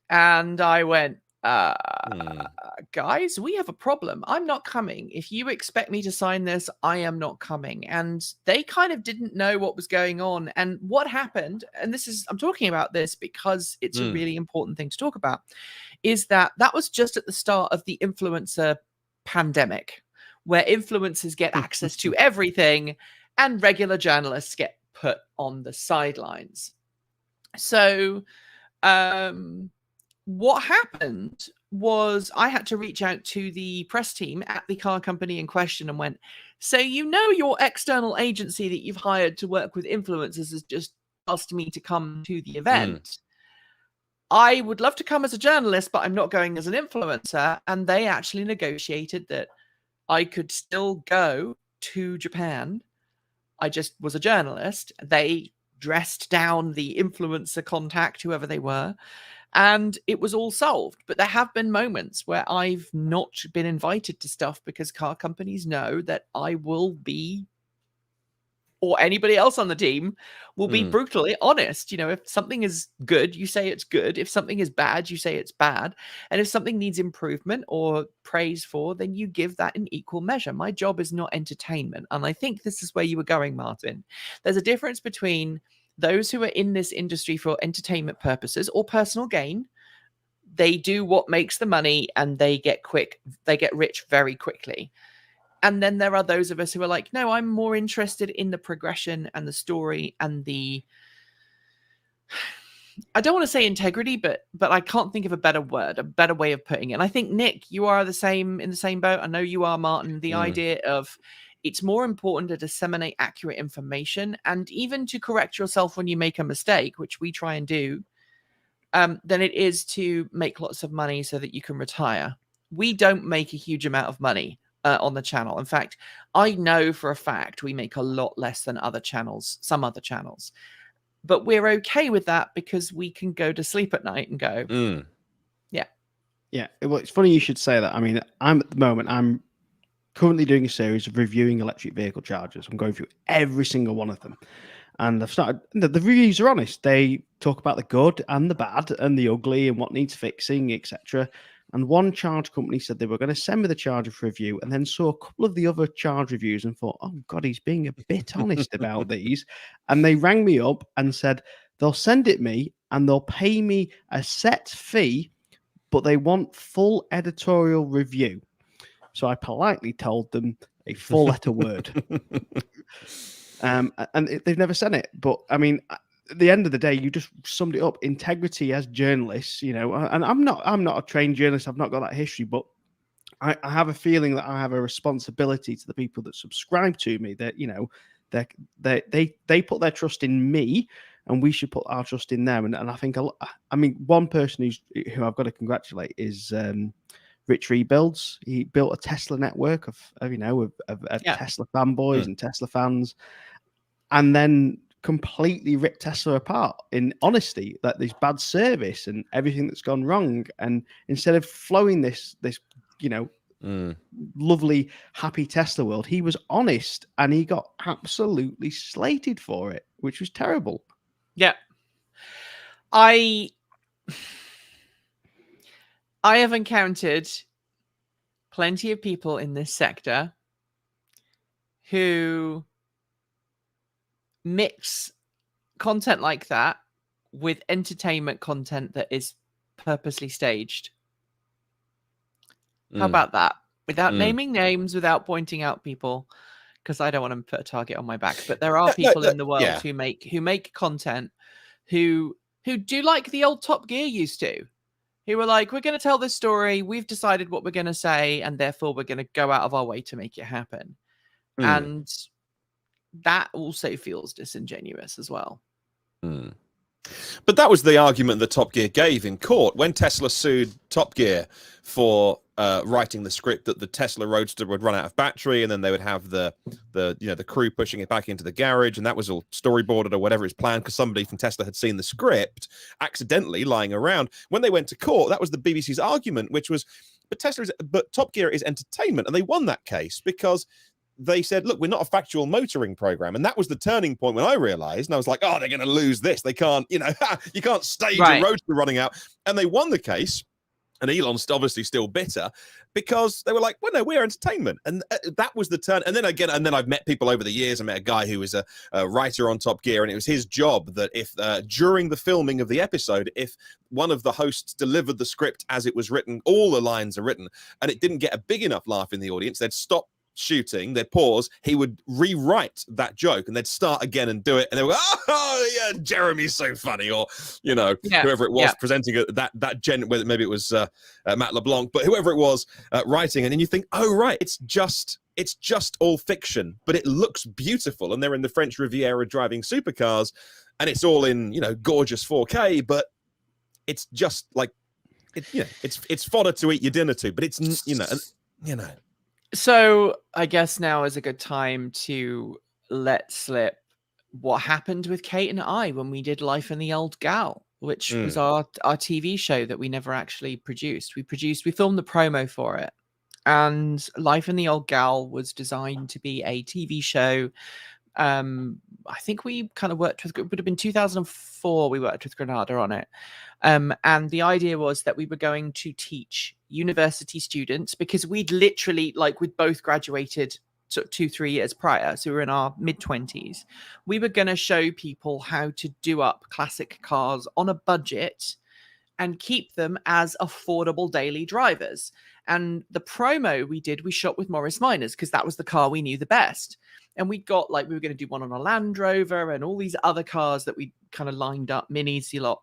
And I went, guys, we have a problem. I'm not coming. If you expect me to sign this, I am not coming. And they kind of didn't know what was going on. And what happened, and I'm talking about this because it's a really important thing to talk about, is that was just at the start of the influencer pandemic, where influencers get access to everything and regular journalists get put on the sidelines. So, what happened was I had to reach out to the press team at the car company in question and went, so your external agency that you've hired to work with influencers has just asked me to come to the event. I would love to come as a journalist, but I'm not going as an influencer. And they actually negotiated that I could still go to Japan. I just was a journalist. They dressed down the influencer contact, whoever they were. And it was all solved. But there have been moments where I've not been invited to stuff because car companies know that I will be, or anybody else on the team will be brutally honest. If something is good, you say it's good. If something is bad, you say it's bad. And if something needs improvement or praise for, then you give that in equal measure. My job is not entertainment. And I think this is where you were going, Martyn. There's a difference between those who are in this industry for entertainment purposes or personal gain. They do what makes the money and they get rich very quickly. And then there are those of us who are like, no, I'm more interested in the progression and the story and I don't want to say integrity, but I can't think of a better word, a better way of putting it. And I think, Nick, you are in the same boat. I know you are, Martyn. The idea of it's more important to disseminate accurate information and even to correct yourself when you make a mistake, which we try and do, than it is to make lots of money so that you can retire. We don't make a huge amount of money on the channel. In fact, I know for a fact we make a lot less than some other channels. But we're okay with that because we can go to sleep at night and go, yeah. Well, it's funny you should say that. I mean, I'm currently doing a series of reviewing electric vehicle chargers. I'm going through every single one of them. And I've started, the reviews are honest. They talk about the good and the bad and the ugly and what needs fixing, etc. And one charge company said they were going to send me the charger for review, and then saw a couple of the other charge reviews and thought, oh God, he's being a bit honest about these. And they rang me up and said they'll send it me and they'll pay me a set fee, but they want full editorial review. So I politely told them a four-letter word. And they've never sent it. But I mean, at the end of the day, you just summed it up. Integrity as journalists, and I'm not a trained journalist. I've not got that history, but I have a feeling that I have a responsibility to the people that subscribe to me. That they put their trust in me, and we should put our trust in them. And I think one person who I've got to congratulate is Rich Rebuilds. He built a Tesla network of Tesla fanboys and Tesla fans, and then completely ripped Tesla apart in honesty, that there's bad service and everything that's gone wrong. And instead of flowing this lovely, happy Tesla world, he was honest, and he got absolutely slated for it, which was terrible. Yeah. I have encountered plenty of people in this sector who mix content like that with entertainment content that is purposely staged. How about that? Without naming names, without pointing out people, because I don't want to put a target on my back. But there are people in the world who make content who do like the old Top Gear used to, who were like, we're going to tell this story, we've decided what we're going to say, and therefore we're going to go out of our way to make it happen. And that also feels disingenuous as well. But that was the argument that Top Gear gave in court when Tesla sued Top Gear for writing the script that the Tesla Roadster would run out of battery, and then they would have the crew pushing it back into the garage, and that was all storyboarded or whatever is planned because somebody from Tesla had seen the script accidentally lying around. When they went to court, that was the BBC's argument, which was, but Top Gear is entertainment, and they won that case because they said, look, we're not a factual motoring program. And that was the turning point when I realized, and I was like, oh, they're going to lose this. They can't, you can't stage a roadster running out. And they won the case. And Elon's obviously still bitter because they were like, well, no, we're entertainment. And that was the turn. And then I've met people over the years. I met a guy who was a writer on Top Gear, and it was his job that if during the filming of the episode, if one of the hosts delivered the script as it was written, all the lines are written, and it didn't get a big enough laugh in the audience, they'd stop shooting, they'd pause, he would rewrite that joke, and they'd start again and do it, and they were, oh yeah, Jeremy's so funny, or whoever it was presenting whether maybe it was Matt LeBlanc, but whoever it was writing, and then you think, oh right, it's just all fiction, but it looks beautiful, and they're in the French Riviera driving supercars, and it's all in gorgeous 4K, but it's just like it's fodder to eat your dinner to, but it's So I guess now is a good time to let slip what happened with Kate and I when we did Life in the Old Gal, which was our TV show that we never actually produced. We filmed the promo for it. And Life in the Old Gal was designed to be a TV show. I think we kind of worked with, it would have been 2004, we worked with Granada on it. And the idea was that we were going to teach university students, because we'd literally, we'd both graduated sort of 2-3 years prior. So we were in our mid-20s. We were going to show people how to do up classic cars on a budget and keep them as affordable daily drivers. And the promo we shot with Morris Minors, because that was the car we knew the best. And we got we were going to do one on a Land Rover and all these other cars that we kind of lined up, minis, a lot.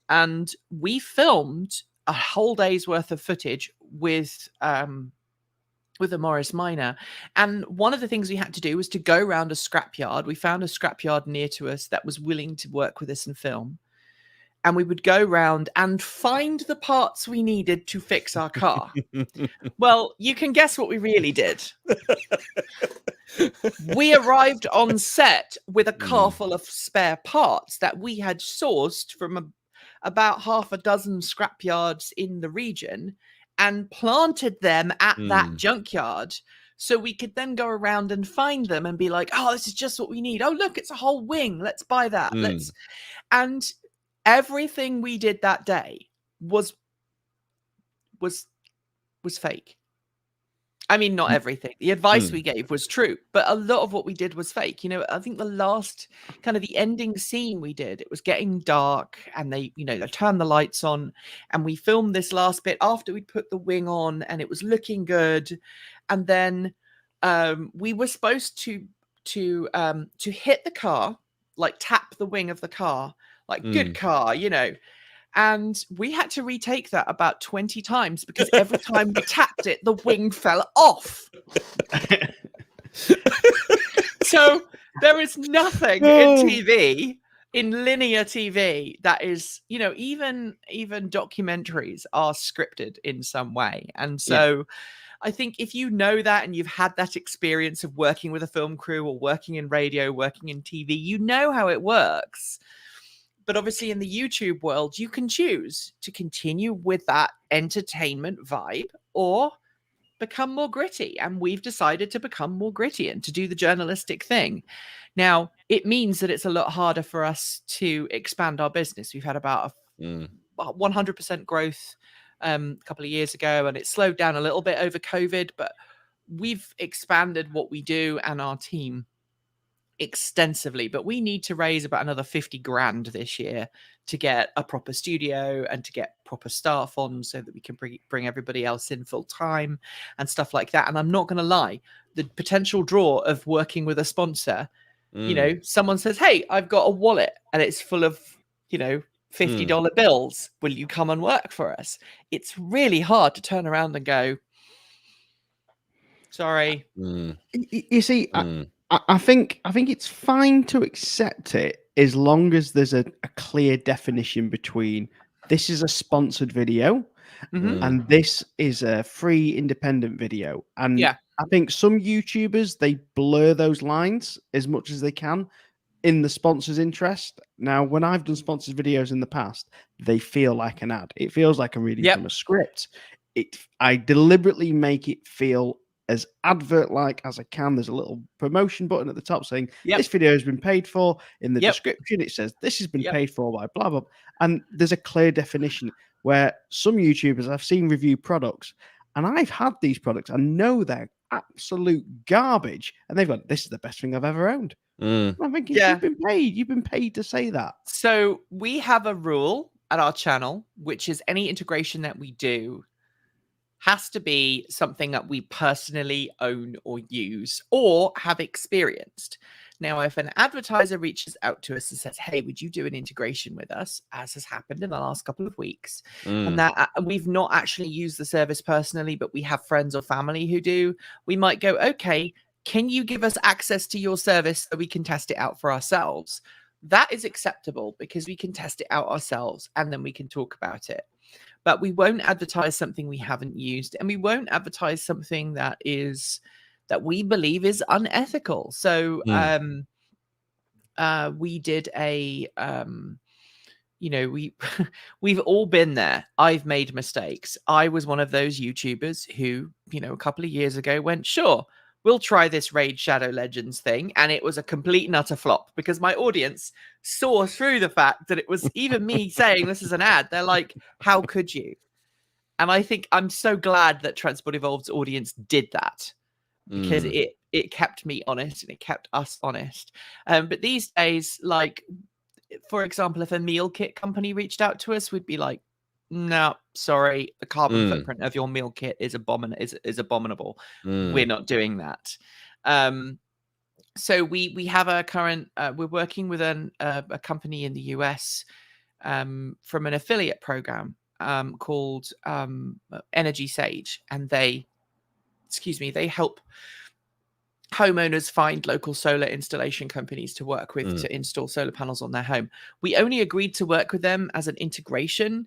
And we filmed a whole day's worth of footage with a Morris Minor. And one of the things we had to do was to go around a scrapyard. We found a scrapyard near to us that was willing to work with us and film. And we would go round and find the parts we needed to fix our car. Well, you can guess what we really did. We arrived on set with a car full of spare parts that we had sourced from about half a dozen scrapyards in the region and planted them at that junkyard. So we could then go around and find them and be like, oh, this is just what we need. Oh, look, it's a whole wing. Let's buy that. And everything we did that day was fake. I mean, not everything. The advice we gave was true, but a lot of what we did was fake. I think the last kind of the ending scene we did, it was getting dark, and they turned the lights on, and we filmed this last bit after we'd put the wing on, and it was looking good. And then we were supposed to hit the car, tap the wing of the car, good car, And we had to retake that about 20 times because every time we tapped it, the wing fell off. So there is nothing in TV in linear TV, that is, you know, even documentaries are scripted in some way. And so I think if you know that and you've had that experience of working with a film crew or working in radio, working in TV, you know how it works. But obviously in the YouTube world, you can choose to continue with that entertainment vibe or become more gritty. And we've decided to become more gritty and to do the journalistic thing. Now, it means that it's a lot harder for us to expand our business. We've had about a 100% growth a couple of years ago, and it slowed down a little bit over COVID, but we've expanded what we do and our team extensively. But we need to raise about another 50 grand this year to get a proper studio and to get proper staff on so that we can bring everybody else in full time and stuff like that. And I'm not going to lie, the potential draw of working with a sponsor, you know, someone says, hey, I've got a wallet and it's full of, you know, $50 bills. Will you come and work for us? It's really hard to turn around and go, sorry. You see, I think it's fine to accept it as long as there's a clear definition between this is a sponsored video and this is a free independent video. And I think some YouTubers, they blur those lines as much as they can in the sponsor's interest. Now, when I've done sponsored videos in the past, they feel like an ad. It feels like I'm reading from a script. I deliberately make it feel as advert-like as I can. There's a little promotion button at the top saying this video has been paid for. In the description, it says this has been paid for by blah, blah. And there's a clear definition where some YouTubers I've seen review products, and I've had these products. I know they're absolute garbage, and they've gone, this is the best thing I've ever owned. I'm thinking, you've been paid to say that. So we have a rule at our channel, which is any integration that we do has to be something that we personally own or use or have experienced. Now, if an advertiser reaches out to us and says, hey, would you do an integration with us, as has happened in the last couple of weeks, and that we've not actually used the service personally, but we have friends or family who do, we might go, okay, can you give us access to your service so we can test it out for ourselves? That is acceptable because we can test it out ourselves and then we can talk about it. But we won't advertise something we haven't used, and we won't advertise something that we believe is unethical. So we did a you know, we've all been there. I've made mistakes. I was one of those YouTubers who, you know, a couple of years ago went, sure, we'll try this Raid Shadow Legends thing. And it was a complete and utter flop because my audience saw through the fact that it was even me saying this is an ad. They're like, how could you? And I think I'm so glad that Transport Evolved's audience did that because it kept me honest and it kept us honest. But these days, like, for example, if a meal kit company reached out to us, we'd be like, no, sorry, the carbon footprint of your meal kit is abominable. We're not doing that. So we have a current, we're working with a company in the US from an affiliate program called Energy Sage, and they help homeowners find local solar installation companies to work with to install solar panels on their home. We only agreed to work with them as an integration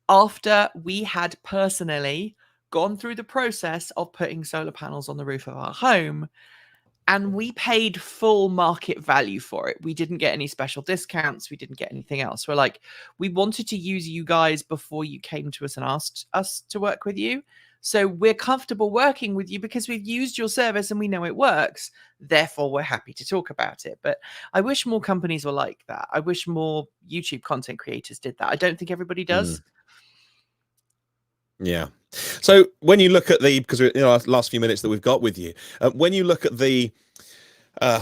after we had personally gone through the process of putting solar panels on the roof of our home, and we paid full market value for it. We didn't get any special discounts. We didn't get anything else. We're like, we wanted to use you guys before you came to us and asked us to work with you. So we're comfortable working with you because we've used your service and we know it works. Therefore, we're happy to talk about it. But I wish more companies were like that. I wish more YouTube content creators did that. I don't think everybody does. Yeah. So when you look at because you know, last few minutes that we've got with you, when you look at the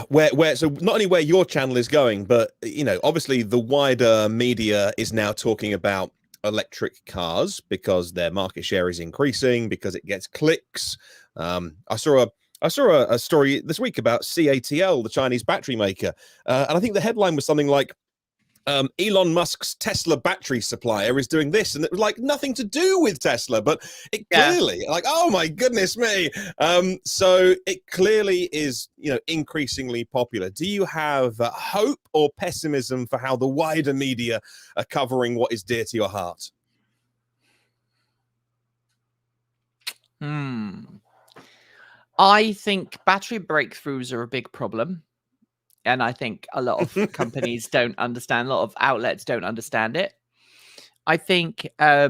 where so not only where your channel is going, but you know, obviously the wider media is now talking about electric cars because their market share is increasing because it gets clicks. I saw a story this week about CATL, the Chinese battery maker, and I think the headline was something like Elon Musk's Tesla battery supplier is doing this, and it was like nothing to do with Tesla, but it clearly, like, oh my goodness me. So it clearly is, increasingly popular. Do you have hope or pessimism for how the wider media are covering what is dear to your heart? I think battery breakthroughs are a big problem. And I think a lot of companies don't understand, a lot of outlets don't understand it. I think a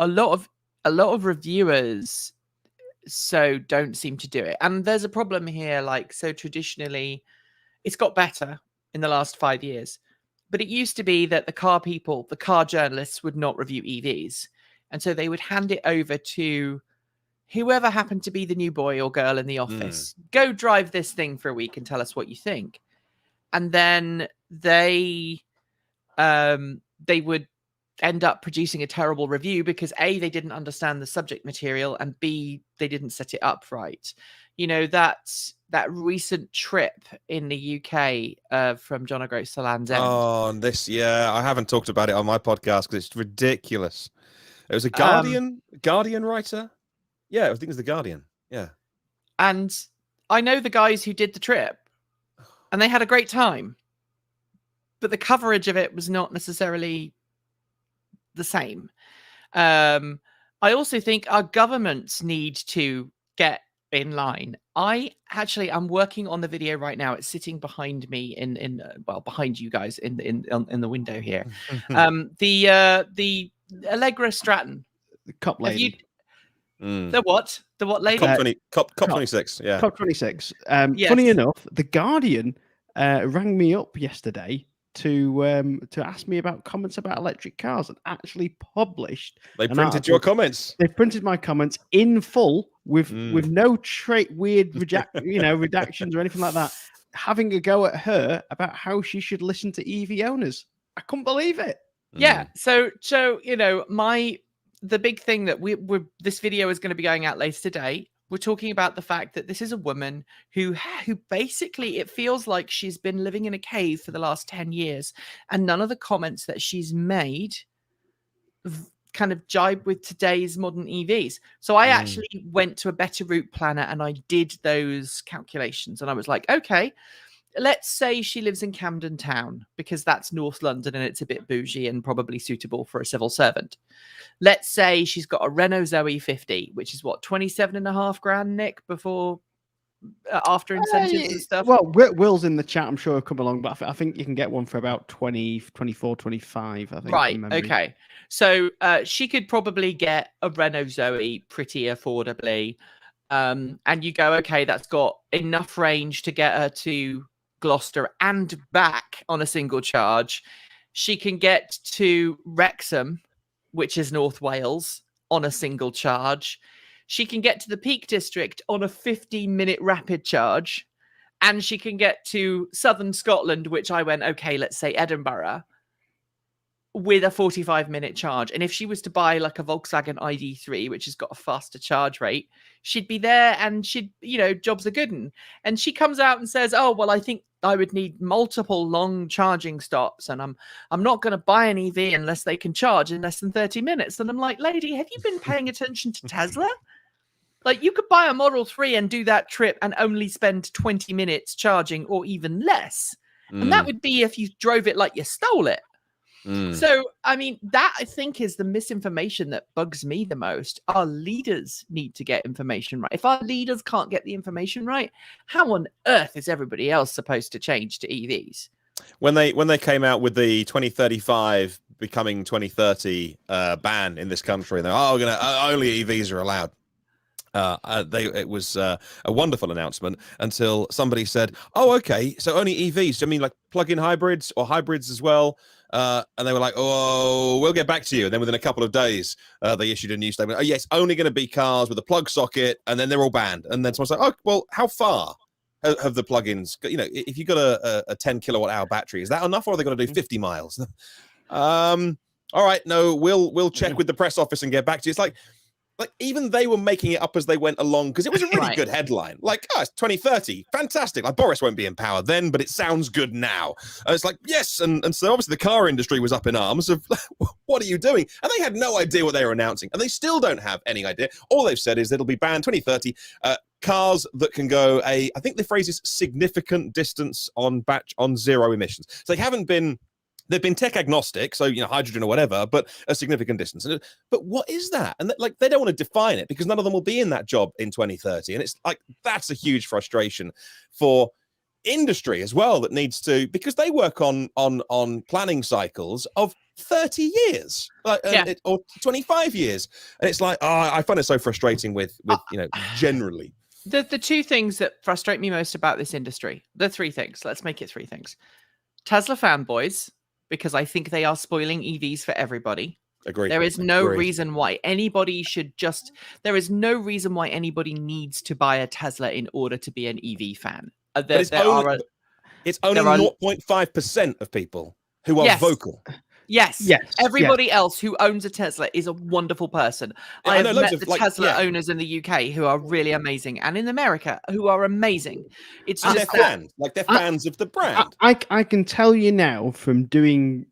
lot of reviewers don't seem to do it. And there's a problem here, like, so traditionally it's got better in the last 5 years. But it used to be that the car journalists would not review EVs. And so they would hand it over to whoever happened to be the new boy or girl in the office. Go drive this thing for a week and tell us what you think. And then they would end up producing a terrible review because A, they didn't understand the subject material, and B, they didn't set it up right. That recent trip in the UK from John O'Groats to Land's End. Oh, I haven't talked about it on my podcast because it's ridiculous. It was a Guardian writer. Yeah, I think it was the Guardian. Yeah. And I know the guys who did the trip. And they had a great time, but the coverage of it was not necessarily the same. I also think our governments need to get in line. I'm working on the video right now. It's sitting behind me behind you guys in the window here. The Allegra Stratton, the cop lady. The what? The what lady? COP 26. Yeah. COP 26. Yes. Funny enough, the Guardian rang me up yesterday to ask me about comments about electric cars, and actually published. They printed your comments. They printed my comments in full with no weird redactions or anything like that. Having a go at her about how she should listen to EV owners. I couldn't believe it. Yeah. So the big thing that this video is going to be going out later today. We're talking about the fact that this is a woman who basically, it feels like she's been living in a cave for the last 10 years, and none of the comments that she's made kind of jibe with today's modern EVs. So I actually went to a better route planner and I did those calculations, and I was like, okay, let's say she lives in Camden Town, because that's North London and it's a bit bougie and probably suitable for a civil servant. Let's say she's got a Renault Zoe 50, which is what, 27.5 grand, Nick, after incentives and stuff? Well, Will's in the chat, I'm sure he'll come along, but I think you can get one for about 20, 24, 25, I think. Right, okay. So she could probably get a Renault Zoe pretty affordably. And you go, okay, that's got enough range to get her to Gloucester and back on a single charge. She can get to Wrexham, which is North Wales, on a single charge. She can get to the Peak District on a 15-minute rapid charge. And she can get to southern Scotland, which I went, okay, let's say Edinburgh, with a 45-minute charge. And if she was to buy like a Volkswagen ID3, which has got a faster charge rate, she'd be there and jobs are good. And she comes out and says, oh, well, I think I would need multiple long charging stops, and I'm not going to buy an EV unless they can charge in less than 30 minutes. And I'm like, lady, have you been paying attention to Tesla? Like, you could buy a Model 3 and do that trip and only spend 20 minutes charging, or even less. And that would be if you drove it like you stole it. So, I mean, that I think is the misinformation that bugs me the most. Our leaders need to get information right. If our leaders can't get the information right, how on earth is everybody else supposed to change to EVs? When they came out with the 2035 becoming 2030 ban in this country, they're only EVs are allowed. It was a wonderful announcement until somebody said, "Oh, okay, so only EVs? I mean, like plug-in hybrids or hybrids as well?" And they were like, "Oh, we'll get back to you." And then within a couple of days, they issued a new statement. Oh, yes, only going to be cars with a plug socket, and then they're all banned. And then someone's like, "Oh, well, how far have the plugins? If you've got a 10 kilowatt hour battery, is that enough, or are they going to do 50 miles?" All right, no, we'll check with the press office and get back to you. It's like, like even they were making it up as they went along because it was a really Right. good headline. Like, oh, it's 2030, fantastic. Like Boris won't be in power then, but it sounds good now. It's like, yes, and so obviously the car industry was up in arms of what are you doing? And they had no idea what they were announcing, and they still don't have any idea. All they've said is that it'll be banned 2030. Cars that can go I think the phrase is significant distance on zero emissions. So they haven't been. They've been tech agnostic, so hydrogen or whatever, but a significant distance. But what is that? And like they don't want to define it because none of them will be in that job in 2030. And it's like that's a huge frustration for industry as well that needs to, because they work on planning cycles of 30 years or 25 years, and it's like I find it so frustrating with generally. The two things that frustrate me most about this industry, the three things. Let's make it three things. Tesla fanboys, because I think they are spoiling EVs for everybody. Agreed. There is no reason why anybody there is no reason why anybody needs to buy a Tesla in order to be an EV fan. It's only 0.5% of people who are vocal. Yes. Everybody else who owns a Tesla is a wonderful person. I have met the Tesla owners in the UK who are really amazing, and in America who are amazing. It's just they're fans, they're fans of the brand. I can tell you now from doing,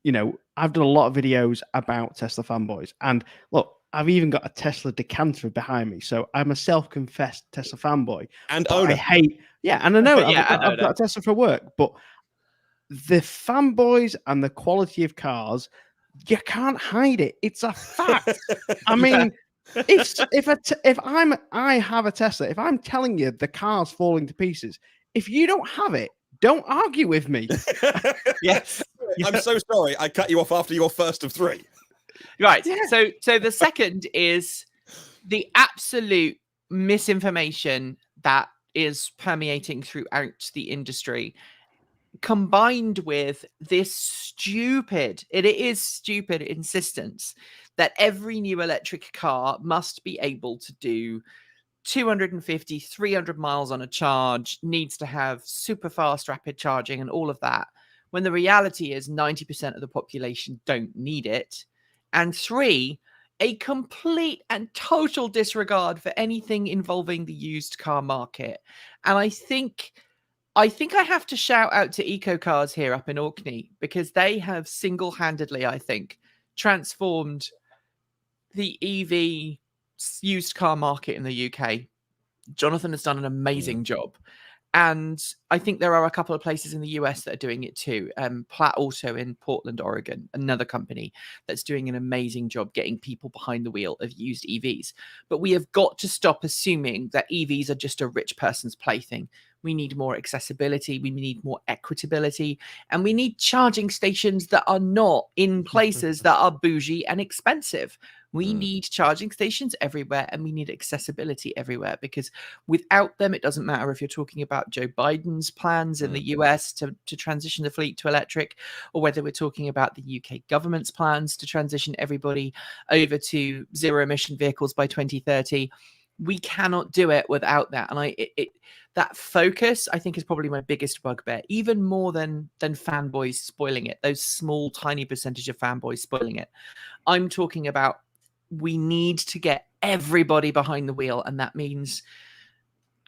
I've done a lot of videos about Tesla fanboys, and look, I've even got a Tesla decanter behind me, so I'm a self-confessed Tesla fanboy and owner. And I know I've got a Tesla for work, but the fanboys and the quality of cars, you can't hide it. It's a fact. I mean, if I have a Tesla, if I'm telling you the car's falling to pieces, if you don't have it, don't argue with me. Yes. I'm so sorry. I cut you off after your first of three. Right. Yeah. So the second is the absolute misinformation that is permeating throughout the industry, combined with this stupid insistence that every new electric car must be able to do 250, 300 miles on a charge, needs to have super fast rapid charging and all of that, when the reality is 90% of the population don't need it. And three, a complete and total disregard for anything involving the used car market. And I think I have to shout out to Eco Cars here up in Orkney, because they have single-handedly, I think, transformed the EV used car market in the UK. Jonathan has done an amazing job. And I think there are a couple of places in the US that are doing it too. Platt Auto in Portland, Oregon, another company that's doing an amazing job getting people behind the wheel of used EVs. But we have got to stop assuming that EVs are just a rich person's plaything. We need more accessibility. We need more equitability. And we need charging stations that are not in places that are bougie and expensive. We need charging stations everywhere, and we need accessibility everywhere, because without them, it doesn't matter if you're talking about Joe Biden's plans in the US to transition the fleet to electric, or whether we're talking about the UK government's plans to transition everybody over to zero emission vehicles by 2030. We cannot do it without that. And that focus, I think, is probably my biggest bugbear, even more than fanboys spoiling it, those small, tiny percentage of fanboys spoiling it. I'm talking about, we need to get everybody behind the wheel. And that means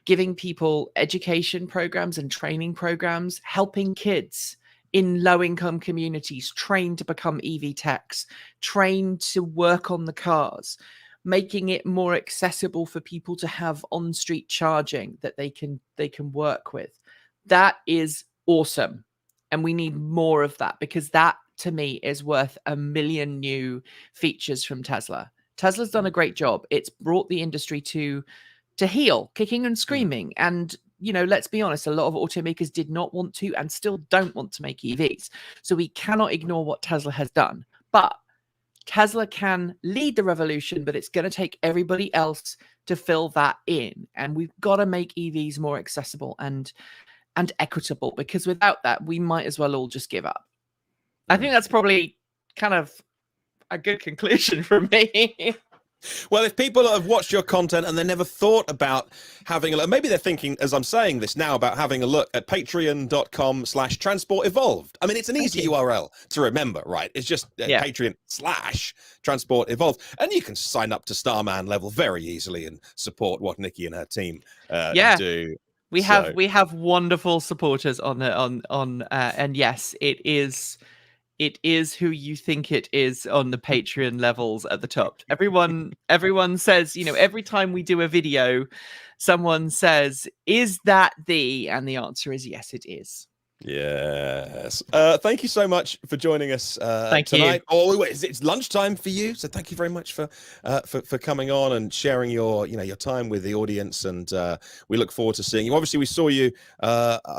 giving people education programs and training programs, helping kids in low-income communities train to become EV techs, train to work on the cars, making it more accessible for people to have on-street charging that they can work with. That is awesome. And we need more of that, because that, to me, is worth a million new features from Tesla. Tesla's done a great job. It's brought the industry to heel, kicking and screaming. And, let's be honest, a lot of automakers did not want to and still don't want to make EVs. So we cannot ignore what Tesla has done. But Tesla can lead the revolution, but it's going to take everybody else to fill that in. And we've got to make EVs more accessible and equitable, because without that, we might as well all just give up. I think that's probably kind of a good conclusion for me. Well, if people have watched your content and they never thought about having a look, maybe they're thinking, as I'm saying this now, about having a look at patreon.com/transport evolved. I mean, it's an easy URL to remember, right? It's just patreon/transport evolved. And you can sign up to Starman level very easily and support what Nikki and her team do. We have wonderful supporters and yes, it is who you think it is on the Patreon levels at the top. Everyone says, every time we do a video, someone says, "Is that the?" And the answer is yes, it is. Yes. Thank you so much for joining us tonight. You. Oh, wait, it's lunchtime for you, so thank you very much for coming on and sharing your time with the audience. And we look forward to seeing you. Obviously, we saw you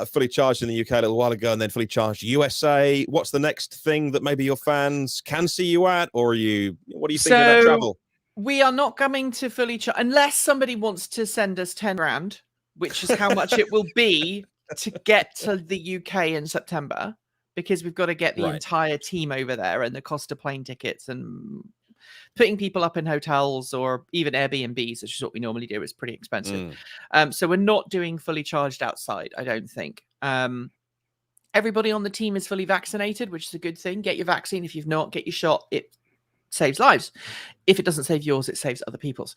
fully charged in the UK a little while ago, and then fully charged USA. What's the next thing that maybe your fans can see you at, or what do you think of that travel? We are not coming to fully charge unless somebody wants to send us 10 grand, which is how much it will be to get to the UK in September, because we've got to get the entire team over there, and the cost of plane tickets and putting people up in hotels or even Airbnbs, which is what we normally do, is pretty expensive. So we're not doing fully charged outside, I don't think. Everybody on the team is fully vaccinated, which is a good thing. Get your vaccine. If you've not, get your shot. It saves lives. If it doesn't save yours, it saves other people's.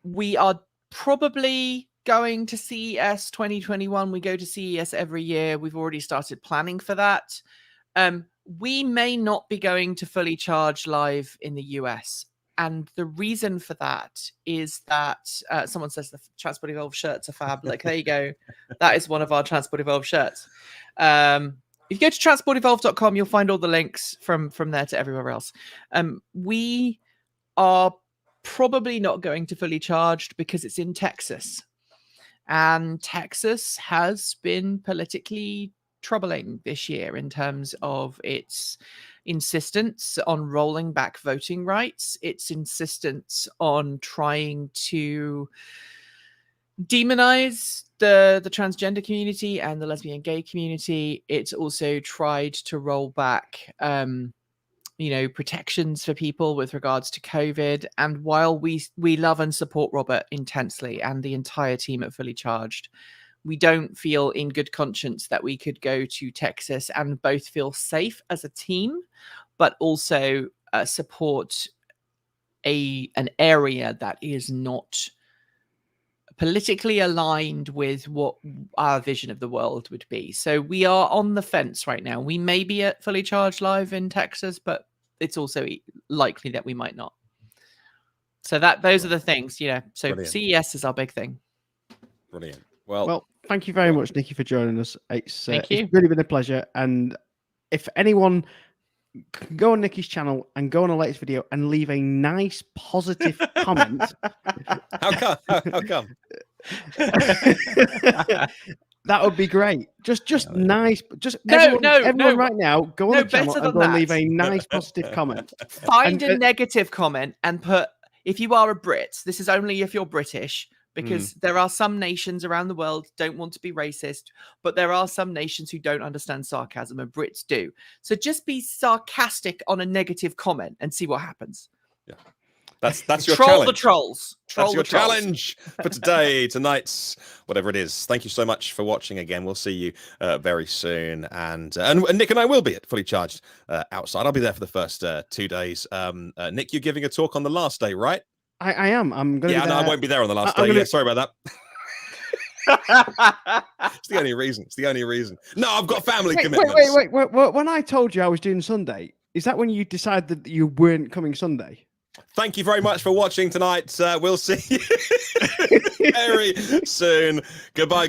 We are probably going to CES 2021. We go to CES every year. We've already started planning for that. We may not be going to fully charged live in the US. And the reason for that is that someone says the Transport Evolved shirts are fab. Like, there you go. That is one of our Transport Evolved shirts. If you go to transportevolved.com, you'll find all the links from there to everywhere else. We are probably not going to fully charged because it's in Texas. And Texas has been politically troubling this year in terms of its insistence on rolling back voting rights, its insistence on trying to demonize the transgender community and the lesbian gay community. It's also tried to roll back protections for people with regards to COVID. And while we love and support Robert intensely and the entire team at Fully Charged, we don't feel in good conscience that we could go to Texas and both feel safe as a team, but also support an area that is not politically aligned with what our vision of the world would be. So we are on the fence right now. We may be at Fully Charged live in Texas, but it's also likely that we might not. So those are the things, So brilliant. CES is our big thing. Brilliant. Well, thank you very much, Nikki, for joining us. It's it's really been a pleasure. And if anyone can go on Nikki's channel and go on a latest video and leave a nice positive comment. How come? That would be great. Just nice. Just everyone right now, go on the channel and go and leave a nice positive comment. Find a negative comment and put, if you are a Brit, this is only if you're British, because there are some nations around the world don't want to be racist, but there are some nations who don't understand sarcasm, and Brits do. So just be sarcastic on a negative comment and see what happens. Yeah. That's your Troll challenge. The trolls. That's your challenge for tonight's whatever it is. Thank you so much for watching again. We'll see you very soon. And Nick and I will be at Fully Charged outside. I'll be there for the first 2 days. Nick, you're giving a talk on the last day, right? I am. I'm going to be there. No, I won't be there on the last day. Yeah, sorry about that. It's the only reason. No, I've got family commitments. Wait. When I told you I was doing Sunday, is that when you decided that you weren't coming Sunday? Thank you very much for watching tonight. We'll see you very soon. Goodbye.